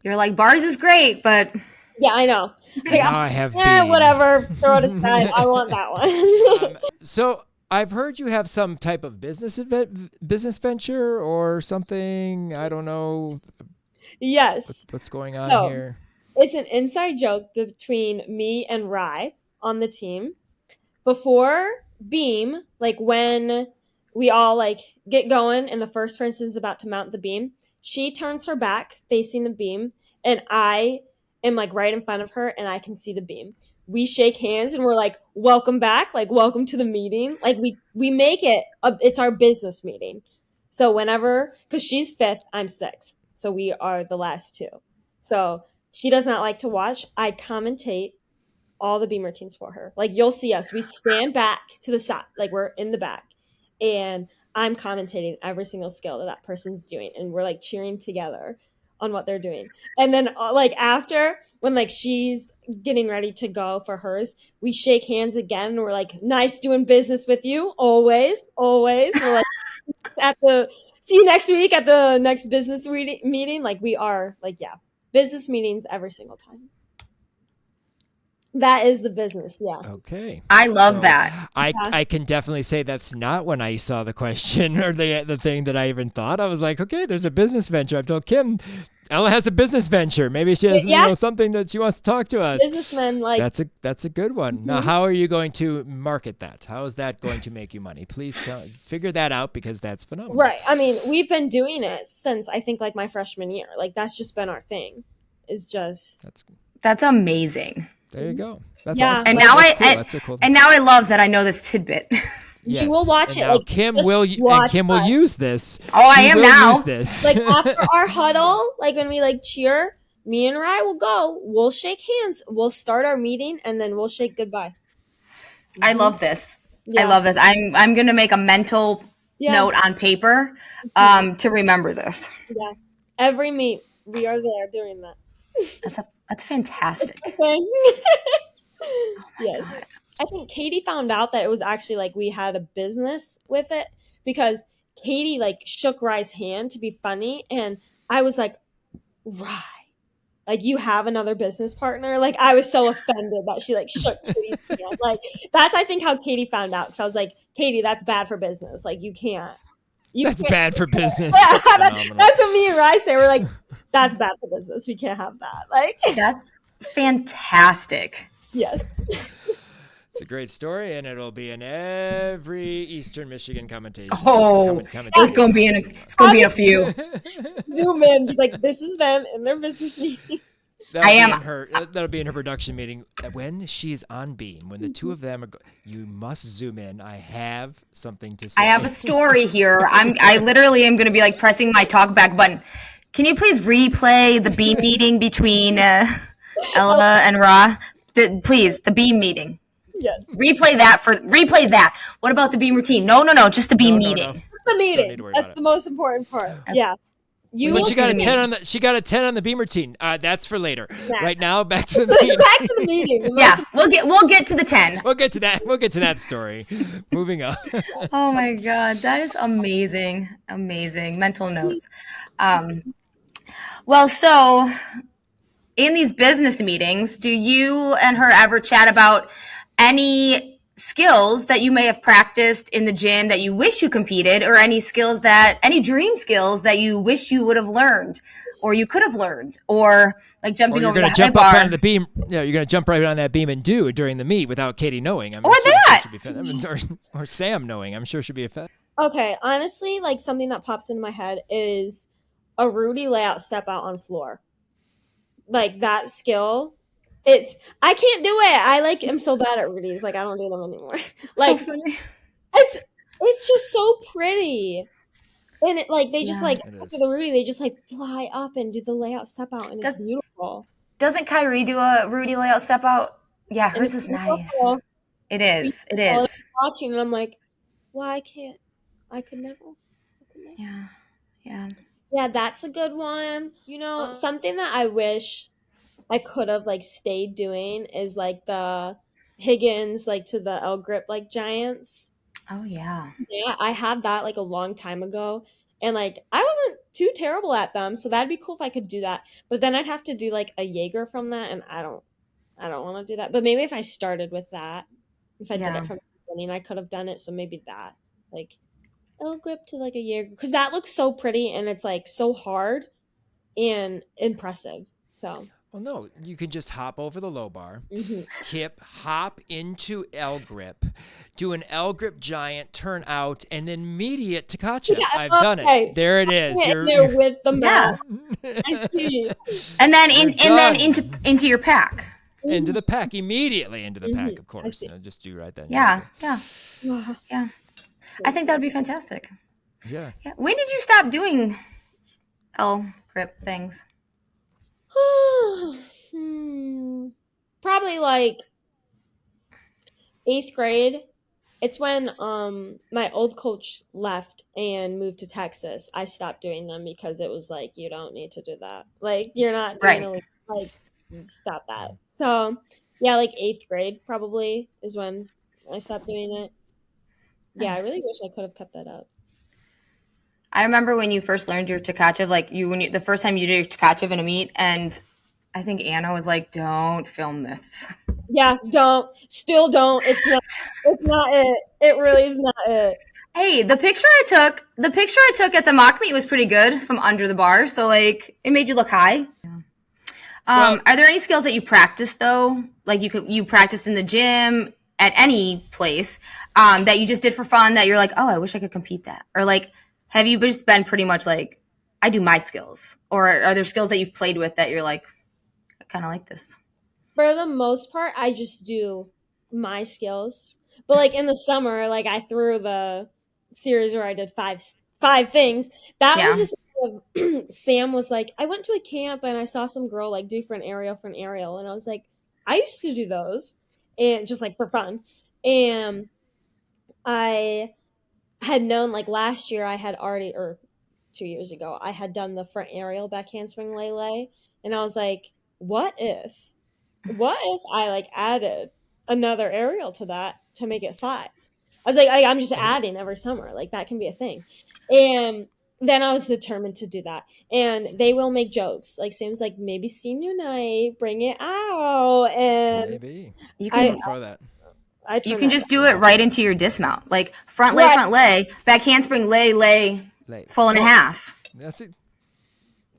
You're like, bars is great, but yeah, I know. Like, now I have whatever. Throw it aside. I want that one. So I've heard you have some type of business venture or something. I don't know. Yes. What's going on here? It's an inside joke between me and Rye on the team. Before Beam, like when we all like get going and the first person's about to mount the beam, she turns her back facing the beam and I am like right in front of her and I can see the beam. We shake hands and we're like, welcome back, like welcome to the meeting. Like we make it, it's our business meeting. So whenever, because she's 5th, I'm 6th. So we are the last 2. So she does not like to watch. I commentate all the beam routines for her. Like you'll see us, we stand back to the side, like we're in the back and I'm commentating every single skill that person's doing. And we're like cheering together on what they're doing. And then like after when like she's getting ready to go for hers, we shake hands again. And we're like, nice doing business with you. Always. We're like, see you next week at the next business meeting. Like we are like, yeah, business meetings every single time. That is the business, yeah. Okay. I love that. I can definitely say that's not when I saw the question or the thing that I even thought. I was like, okay, there's a business venture. I've told Kim, Ella has a business venture. Maybe she has something that she wants to talk to us. Businessmen, like that's a good one. Mm-hmm. Now, how are you going to market that? How is that going to make you money? Please figure that out because that's phenomenal. Right. I mean, we've been doing it since I think like my freshman year. Like that's just been our thing. Is just that's amazing. There you go. That's yeah. awesome. And that's now cool. That's a cool thing. And now I love that I know this tidbit. Yes. You will watch and it. Now like, Kim just will watch Kim will us. use this. Oh, I am now. Use this. Like after our huddle, like when we like cheer, me and Rye will go. We'll shake hands. We'll start our meeting, and then we'll shake goodbye. I love this. I Yeah. love this. I'm going to make a mental Yeah. note on paper to remember this. Yeah. Every meet, we are there doing that. That's fantastic. Okay. Yes. God. I think Katie found out that it was actually like we had a business with it because Katie like shook Rye's hand to be funny, and I was like, Rye, like you have another business partner? Like I was so offended that she like shook Katie's hand. Like that's I think how Katie found out. So I was like, Katie, that's bad for business. Like you can't. That's bad for business. Yeah, That's that's what me and Rye say. We're like, that's bad for business. We can't have that. Like That's fantastic. yes. It's a great story, and it'll be in every Eastern Michigan commentation. Oh, it's going to be in a few. Zoom in, be like this is them and their business meeting. That'll be in her production meeting when she is on beam. When the two of them are, you must zoom in. I have something to say. I have a story here. I literally am going to be like pressing my talk back button. Can you please replay the beam meeting between Ella and Ra? Please, the beam meeting. Yes. Replay that. What about the beam routine? No, just the beam meeting. No. It's the meeting. That's the most important part. Yeah. But she got a 10 on the she got a 10 on the beam routine. That's for later. Yeah. Right now, back to the meeting. Back to the meeting. Yeah, we'll get to the 10. We'll get to that story. Moving on. Oh my god, that is amazing. Mental notes. Well, so in these business meetings, do you and her ever chat about any skills that you may have practiced in the gym that you wish you competed, or any dream skills that you wish you would have learned or you could have learned, or like jumping over the high jump bar? up on the beam. Yeah, you're gonna jump right on that beam and do it during the meet without Katie knowing. Or or Sam knowing. I'm sure she'd be offended. Okay, honestly, like something that pops into my head is a Rudy layout step out on floor. Like that skill. I can't do it. I like am so bad at Rudy's. Like I don't do them anymore. Like it's just so pretty. And it like they just like after the Rudy, they just like fly up and do the layout step out, and it's beautiful. Doesn't Kyrie do a Rudy layout step out? Yeah, hers is nice. It is. I was watching and I'm like, well, I can't. I could never. Yeah. Yeah, that's a good one. You know, something that I wish I could have like stayed doing is like the Higgins like to the L grip like giants. Oh yeah. Yeah, I had that like a long time ago, and like I wasn't too terrible at them, so that'd be cool if I could do that. But then I'd have to do like a Jaeger from that, and I don't want to do that. But maybe if I started with that, if I did it from the beginning, I could have done it. So maybe that like L grip to like a Jaeger, because that looks so pretty and it's like so hard and impressive. So. Well, no, you can just hop over the low bar, hip, hop into L grip, do an L grip giant, turn out, and then mediate to Katja. Yeah, I've done it. There it is. You're with the mat. I see. And then into your pack. Into the pack, immediately into the pack, of course. Just do right then. Yeah. I think that would be fantastic. Yeah. When did you stop doing L grip things? Probably like 8th grade. It's when my old coach left and moved to Texas. I stopped doing them because it was like, you don't need to do that. Like you're not gonna like stop that. So yeah, like 8th grade probably is when I stopped doing it. Yeah, I really wish I could have kept that up. I remember when you first learned your Tkachev, like the first time you did your Tkachev in a meet, and I think Anna was like, "Don't film this." Yeah, still don't. It's not it. It really is not it. Hey, the picture I took at the mock meet was pretty good from under the bar, so like it made you look high. Are there any skills that you practice though? Like you practice in the gym at any place that you just did for fun that you're like, "Oh, I wish I could compete that," or like. Have you just been pretty much like, I do my skills? Or are there skills that you've played with that you're like, I kind of like this? For the most part, I just do my skills. But like in the summer, like I threw the series where I did five things. That was Yeah. just Sam was like, I went to a camp and I saw some girl like do for an aerial, and I was like, I used to do those, and just like for fun. And I had known like last year I had already, or 2 years ago, I had done the front aerial back handspring lay, and I was like, what if I like added another aerial to that to make it 5? I was like, I'm just adding every summer. Like that can be a thing. And then I was determined to do that. And they will make jokes. Like Sam's like, maybe senior night, bring it out. And Maybe. You I can For that. you turned can that just do it right into your dismount. Like front lay, back handspring, lay, Lay. full and a half. That's it.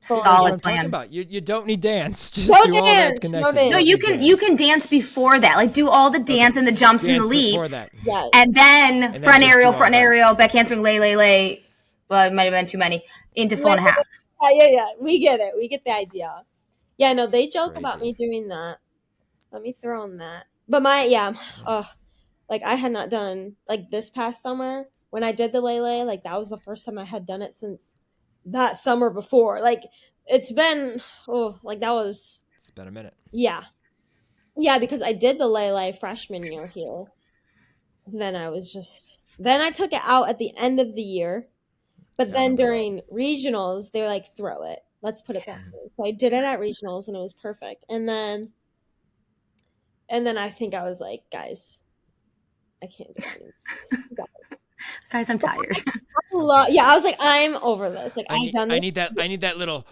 That's what Solid I'm talking plan. about. You don't need dance. Just No do all dance, that no connected. dance. No, you can dance before that. Like do all the dance and the jumps and the Dance before leaps. that. Yes. And then then front just do aerial, all front that. aerial, back handspring, lay. Well, it might have been too many. Into full and a half. Yeah. We get it. We get the idea. Yeah, no, they joke about Crazy. me doing that. Let me throw in that. But like I had not done like this past summer when I did the lay, like that was the first time I had done it since that summer before. Like it's been like that was It's been a minute. yeah. Yeah, because I did the lay freshman year here. Then I took it out at the end of the year. But Yeah, I then remember during regionals, they were like, throw it. Let's put it back in. So I did it at regionals and it was perfect. And then I think I was like, guys, I can't do it anymore. Guys, I'm tired. I was like, I'm over this. Like I've done this. I need that little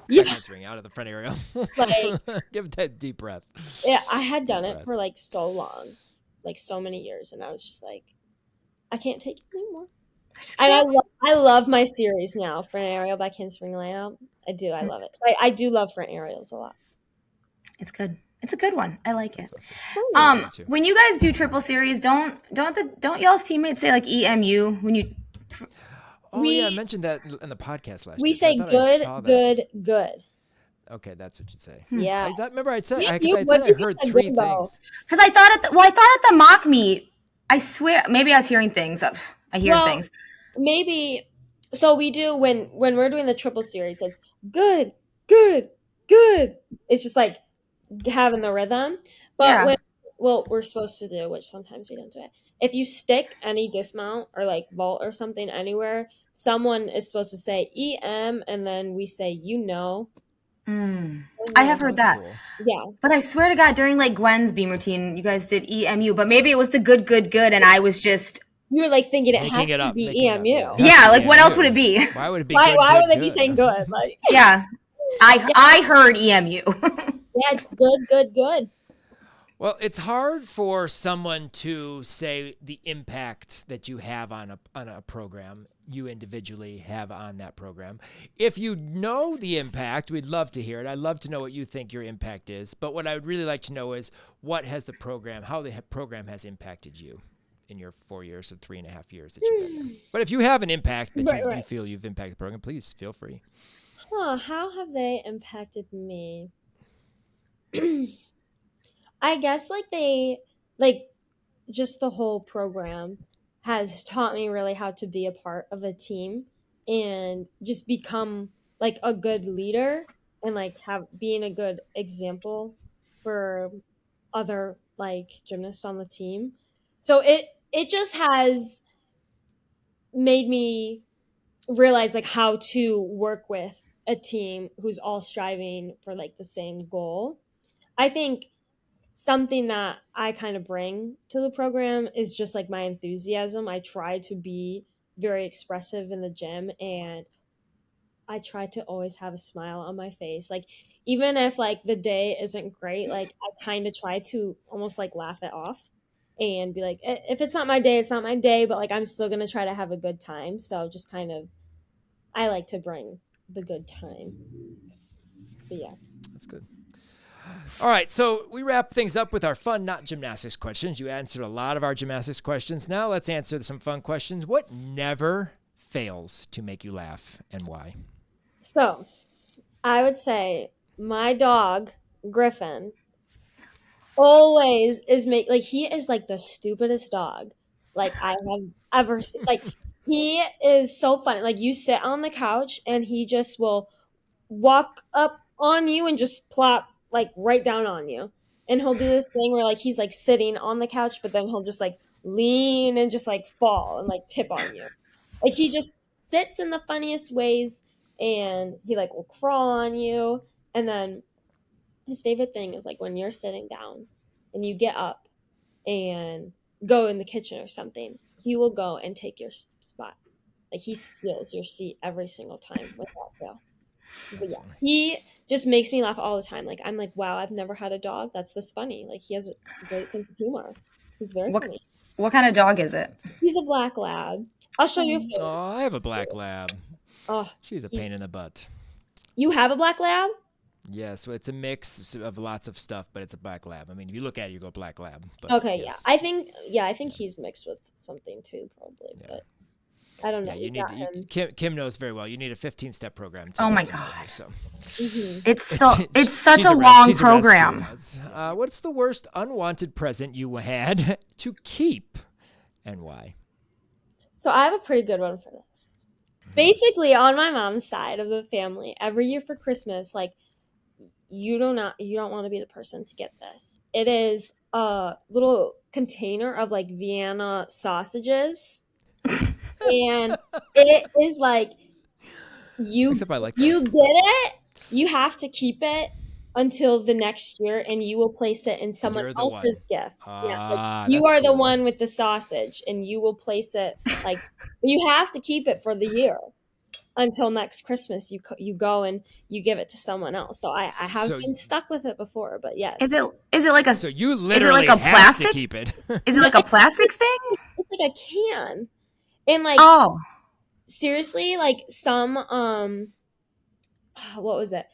Yeah. handspring out of the front area. Like, Give it that deep breath. yeah, I had done Deep it breath. for like so long, like so many years, and I was just like, I can't take it anymore. And I love my series now, front aerial, back handspring layout. I do. I love it. I do love front aerials a lot. It's good. It's a good one. I like it. Awesome. too. When you guys do triple series, don't y'all's teammates say like EMU when you? Oh yeah, I mentioned that in the podcast last We year. so I say thought I saw that. good. Okay, that's what you'd say. Yeah. Remember I said I You said would I be heard good, 3 though. things. Because I thought at the mock meet, I swear maybe I was hearing things. I hear things. Maybe. So we do when we're doing the triple series. It's good. It's just like having the rhythm. But we're supposed to do, which sometimes we don't do it. If you stick any dismount or like vault or something anywhere, someone is supposed to say EM, and then we say I have heard that. Cool. Yeah. But I swear to God, during like Gwen's beam routine, you guys did EMU, but maybe it was the good, and I was just You were like thinking it Making has it to up, be making it up, EMU. yeah. yeah. Like what EMU. else would it be? Why would it be Why good? would they good, be saying good? Like Yeah, I heard EMU. yeah, it's good. Well, it's hard for someone to say the impact that you have on a program, you individually have on that program. If you know the impact, we'd love to hear it. I'd love to know what you think your impact is. But what I would really like to know is how the program has impacted you in your 4 years or 3.5 years that you've been there. But if you have an impact that you feel you've impacted the program, please feel free. How have they impacted me? I guess just the whole program has taught me really how to be a part of a team and just become like a good leader and like being a good example for other like gymnasts on the team. So it just has made me realize like how to work with a team who's all striving for like the same goal. I think something that I kind of bring to the program is just like my enthusiasm. I try to be very expressive in the gym, and I try to always have a smile on my face. Like even if like the day isn't great, like I kind of try to almost like laugh it off and be like, if it's not my day, it's not my day, but like I'm still going to try to have a good time. So just kind of, I like to bring the good time. But yeah. That's good. All right, so we wrap things up with our fun, not gymnastics questions. You answered a lot of our gymnastics questions. Now let's answer some fun questions. What never fails to make you laugh and why? So I would say my dog, Griffin, always is like he is like the stupidest dog like I have ever seen. Like he is so funny. Like you sit on the couch and he just will walk up on you and just plop like right down on you. And he'll do this thing where like he's like sitting on the couch, but then he'll just like lean and just like fall and like tip on you. Like he just sits in the funniest ways and he like will crawl on you. And then his favorite thing is like when you're sitting down and you get up and go in the kitchen or something, he will go and take your spot. Like he steals your seat every single time without fail. But yeah, he just makes me laugh all the time. Like I'm like, wow, I've never had a dog that's this funny. Like he has a great sense of humor. He's very funny. What kind of dog is it? He's a black lab. I'll show you a photo. Oh, I have a black lab. Oh, She's a pain in the butt. You have a black lab? Yes, so it's a mix of lots of stuff, but it's a black lab. I mean, if you look at it, you go black lab. But Okay, yes. I think he's mixed with something too, probably. Yeah. But I don't know. Yeah, you need Kim knows very well. You need a 15-step program. Oh my God! So it's such a long program. What's the worst unwanted present you had to keep, and why? So I have a pretty good one for this. Basically, on my mom's side of the family, every year for Christmas, like you don't want to be the person to get this. It is a little container of like Vienna sausages, and it is like you get it. You have to keep it until the next year, and you will place it in someone else's gift. Like you are the one with the sausage, and you will place it like you have to keep it for the year until next Christmas. You go and you give it to someone else. So I have been stuck with it before, but yes. Is it like a? So you literally is it like a have plastic? to keep it. Is it like a plastic thing? It's like a can, and like seriously, like some what was it?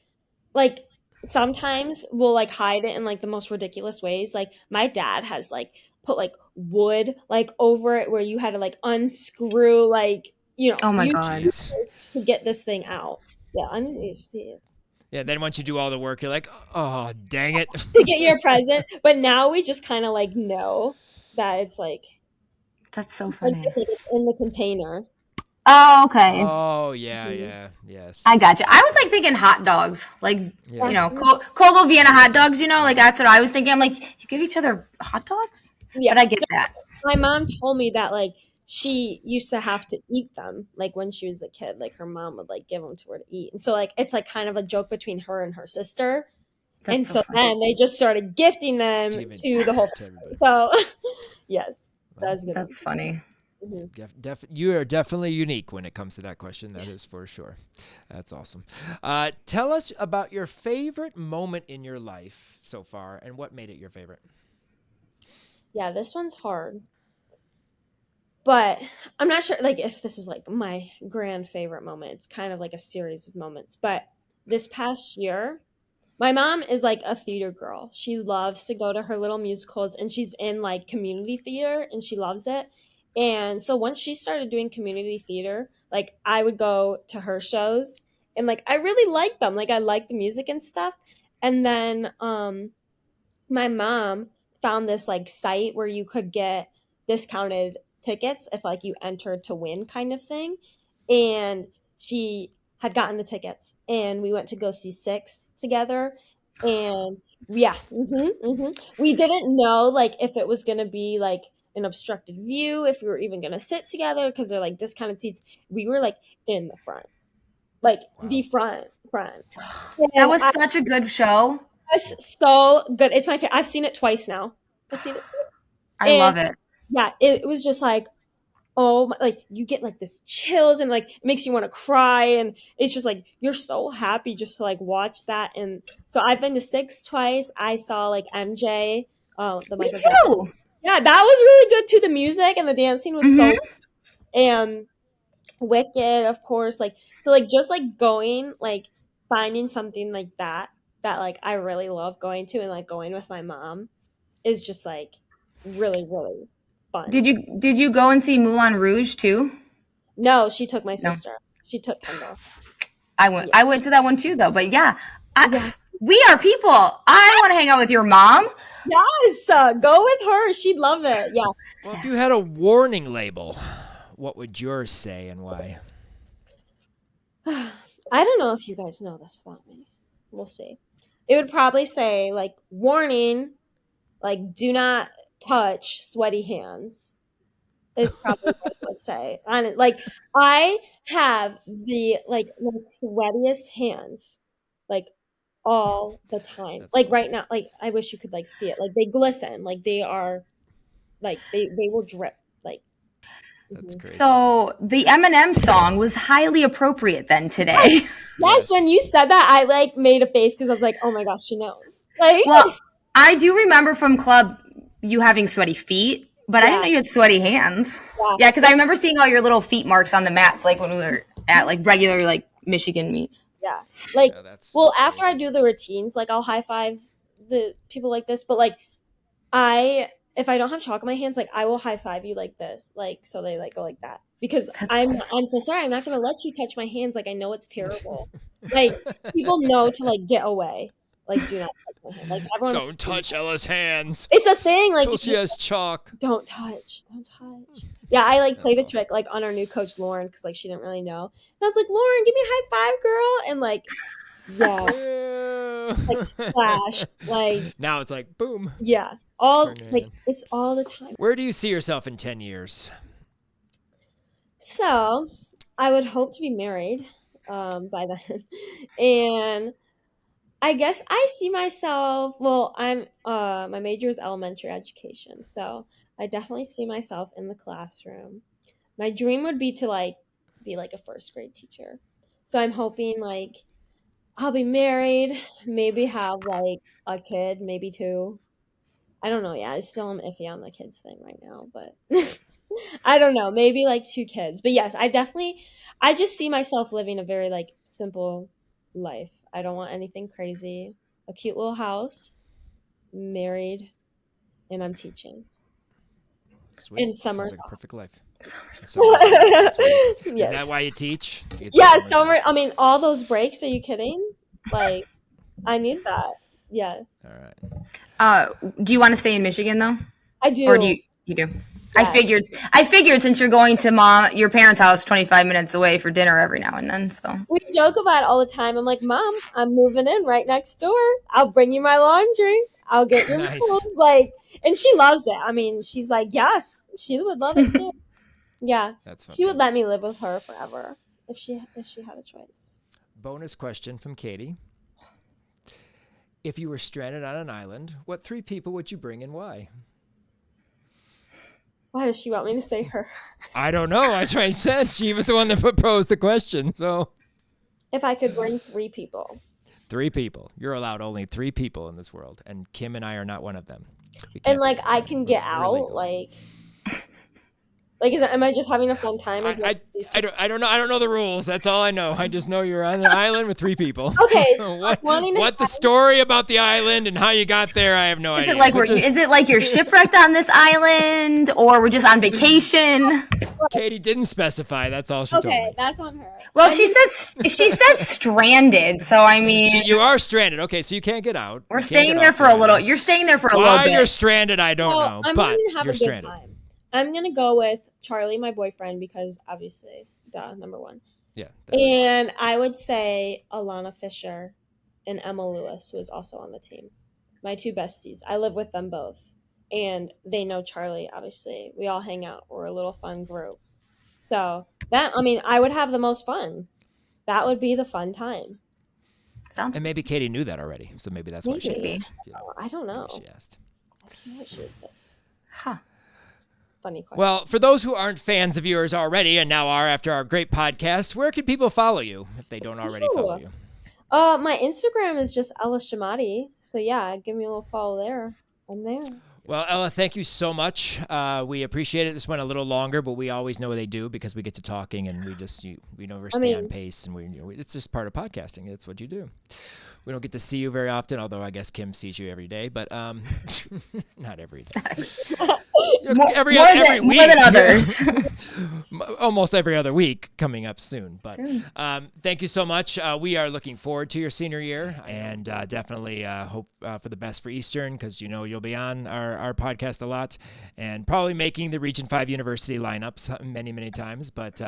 Like sometimes we'll like hide it in like the most ridiculous ways. Like my dad has like put like wood like over it where you had to like unscrew like oh my God to get this thing out. Yeah, I need to see it. Yeah, then once you do all the work, you're like, oh dang it, to get your present. But now we just kind of like know that it's like that's so funny. Like, it's in the container. Oh, okay. Oh, yeah, yes. I got you. I was like thinking hot dogs, like cold Vienna hot dogs. Like that's what I was thinking. I'm like, you give each other hot dogs, but I get that. My mom told me that like she used to have to eat them, like when she was a kid. Like her mom would like give them to her to eat, and so like it's like kind of a joke between her and her sister. That's and so then they just started gifting them to the whole family. So yes, that's good. That's funny. Mm-hmm. You are definitely unique when it comes to that question. That is for sure. That's awesome. Tell us about your favorite moment in your life so far and what made it your favorite. Yeah, this one's hard. But I'm not sure like if this is like my grand favorite moment. It's kind of like a series of moments. But this past year, my mom is like a theater girl. She loves to go to her little musicals, and she's in like community theater and she loves it. And so once she started doing community theater, like I would go to her shows and like I really liked them. Like I liked the music and stuff. And then my mom found this like site where you could get discounted tickets if like you entered to win kind of thing. And she had gotten the tickets and we went to go see Six together. And yeah, we didn't know like if it was going to be like an obstructed view, if we were even going to sit together because they're like discounted seats. We were like in the front, like the front. And that was such a good show. It's so good. It's my favorite. I've seen it twice now. I've seen it twice. I love it. Yeah, it was just like, oh my, like you get like this chills and like it makes you want to cry, and it's just like you're so happy just to like watch that. And so I've been to Six twice. I saw like MJ. The Me too. Yeah, that was really good too. The music and the dancing was so and Wicked, of course. Like so like just like going, like finding something like that like I really love going to, and like going with my mom is just like really, really fun. Did you go and see Moulin Rouge too? No, she took my sister. She took Kendall. I went to that one too though. But yeah. We are people. I want to hang out with your mom. Yes, go with her. She'd love it. Yeah. Well, if you had a warning label, what would yours say and why? I don't know if you guys know this about me. We'll see. It would probably say, like, warning, like, do not touch sweaty hands. Is probably what it would say. Like, I have the sweatiest hands, like, all the time. That's Like right now, like I wish you could like see it. Like they glisten. Like they are, like they will drip. Like That's crazy. So the Eminem song was highly appropriate then today. Yes, when you said that, I like made a face because I was like, oh my gosh, she knows. Like, well, I do remember from club you having sweaty feet, but I didn't know you had sweaty hands. Yeah, because I remember seeing all your little feet marks on the mats, like when we were at like regular like Michigan meets. Yeah, like that's after I do the routines, like I'll high five the people like this, but like if I don't have chalk in my hands, like I will high five you like this, like so they like go like that because I'm so sorry, I'm not gonna let you touch my hands. Like I know it's terrible. Like people know to like get away. Like do not touch my hand. Like everyone don't touch Ella's hands. It's a thing. Like she has chalk. Don't touch. Yeah, I like played a trick like on our new coach Lauren because like she didn't really know. And I was like, Lauren, give me a high five, girl, and like. Yeah, like splash, like now it's like boom. Yeah, all like it's all the time. Where do you see yourself in 10 years? So, I would hope to be married by then, and I guess I see myself. Well, I'm my major is elementary education, so I definitely see myself in the classroom. My dream would be to like be like a first grade teacher. So I'm hoping like. I'll be married, maybe have like a kid, maybe two. I don't know. Yeah, I still am iffy on the kids thing right now, but I don't know. Maybe like 2 kids. But yes, I just see myself living a very like simple life. I don't want anything crazy. A cute little house, married, and I'm teaching. Sweet. And summer's like a perfect life. Is yes. that why you teach? Yeah, summer. I mean, all those breaks. Are you kidding? Like, I need that. Yeah. All right. Do you want to stay in Michigan though? I do. Or do you do? Yes. I figured since you're going to your parents' house 25 minutes away for dinner every now and then, so. We joke about it all the time. I'm like, Mom, I'm moving in right next door. I'll bring you my laundry. I'll get your clothes. Like, and she loves it. I mean, she's like, yes, she would love it too. Yeah, she would let me live with her forever if she had a choice. Bonus question from Katie. If you were stranded on an island, what 3 people would you bring and why? Why does she want me to say her? I don't know. I said she was the one that proposed the question. So, if I could bring 3 people. 3 people. You're allowed only 3 people in this world, and Kim and I are not one of them. And like I can get out, like am I just having a fun time? I don't know. I don't know the rules. That's all I know. I just know you're on an island with 3 people. Okay. So what the story about the island and how you got there, I have no idea. Is it like you're shipwrecked on this island, or we're just on vacation? Katie didn't specify. That's all she told me. Okay, that's on her. Well, she said stranded. So I mean, you are stranded. Okay, so you can't get out. We're staying there for a little. You're staying there for a little bit. Why you're stranded, I don't know. I'm but gonna have you're a good stranded. time. I'm gonna go with Charlie, my boyfriend, because obviously, number one. Yeah. And I would say Alana Fisher and Emma Lewis, who is also on the team. My 2 besties. I live with them both. And they know Charlie, obviously. We all hang out. We're a little fun group. So I would have the most fun. That would be the fun time. And maybe Katie knew that already. So maybe that's why she asked. I don't know. She asked. Huh. Funny question. Well, for those who aren't fans of yours already and now are after our great podcast, where can people follow you if they don't already follow you? My Instagram is just Ella Chemotti. So yeah, give me a little follow there. I'm there. Well, Ella, thank you so much. We appreciate it. This went a little longer, but we always know what they do because we get to talking and we never stay on pace, and it's just part of podcasting. It's what you do. We don't get to see you very often, although I guess Kim sees you every day, but not every day. every more week. than others. Almost every other week coming up soon. But thank you so much. We are looking forward to your senior year, and definitely hope for the best for Eastern, because you'll be on our podcast a lot and probably making the Region 5 University lineups many, many times. But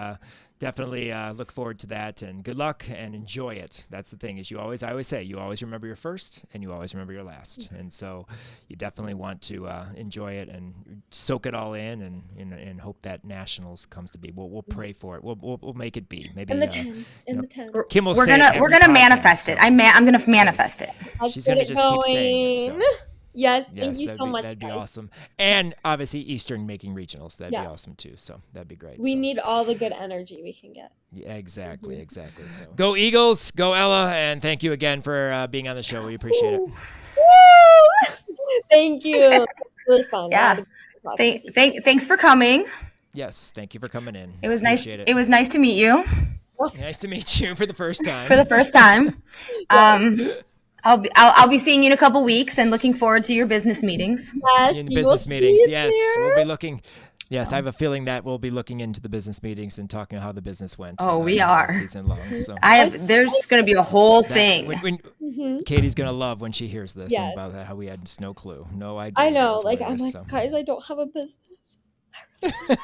definitely look forward to that, and good luck and enjoy it. That's the thing, is I always say, you always remember your first and you always remember your last. And so you definitely want to enjoy it and soak it all in, and hope that Nationals comes to be. We'll pray for it. We'll make it be. Maybe In the 10. In the 10. Kim will We're say gonna podcast, manifest it. so I'm gonna manifest it. she's gonna just keep saying it. So. Yes, thank you so much. That'd be guys. awesome. And obviously Eastern making regionals. That'd Yes. be awesome too. So that'd be great. We So. need all the good energy we can get. Yeah, exactly. So go Eagles, go Ella, and thank you again for being on the show. We appreciate it. Woo! Thank you. It was really fun. Yeah. Thanks for coming. Yes, thank you for coming in. It was nice. Appreciate It was nice to meet you Nice to meet you for the first time. for the first time. I'll be seeing you in a couple weeks, and looking forward to your business meetings. Yes, in you business will meetings. see it Yes, there. we'll be looking. Yes, I have a feeling that we'll be looking into the business meetings and talking how the business went. Oh, we all are. season long. So There's going to be a whole thing. when Katie's gonna love when she hears this, and Yes. about that, how we had no clue, no idea. I know. That's Like, what it I'm is, like, so. guys, I don't have a business.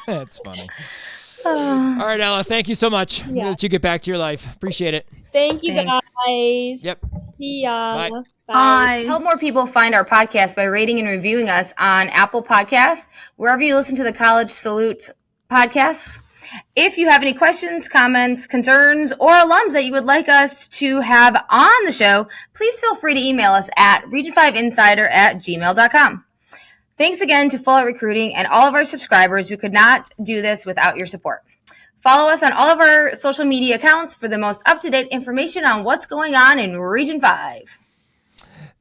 That's funny. All right, Ella, thank you so much. I'm gonna let you get back to your life. Appreciate it. Thank you, Thanks. guys. Yep. See ya. Bye. Bye. Help more people find our podcast by rating and reviewing us on Apple Podcasts, wherever you listen to the College Salute podcasts. If you have any questions, comments, concerns, or alums that you would like us to have on the show, please feel free to email us at region5insider@gmail.com. Thanks again to Full Out Recruiting and all of our subscribers. We could not do this without your support. Follow us on all of our social media accounts for the most up-to-date information on what's going on in Region 5.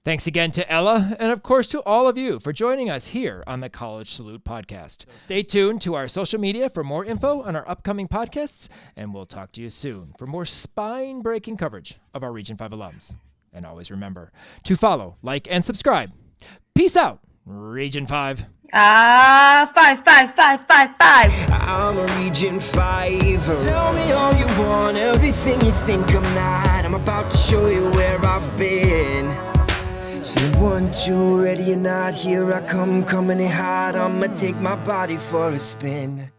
Thanks again to Ella, and of course to all of you for joining us here on the College Salute podcast. Stay tuned to our social media for more info on our upcoming podcasts, and we'll talk to you soon for more spine-breaking coverage of our Region 5 alums. And always remember to follow, like, and subscribe. Peace out, Region 5. 5, 5, 5, 5, 5. I'm a Region 5. Tell me all you want, everything you think I'm not. I'm about to show you where I've been. Say 1, 2, ready or not, here I come, coming in hot. I'ma take my body for a spin.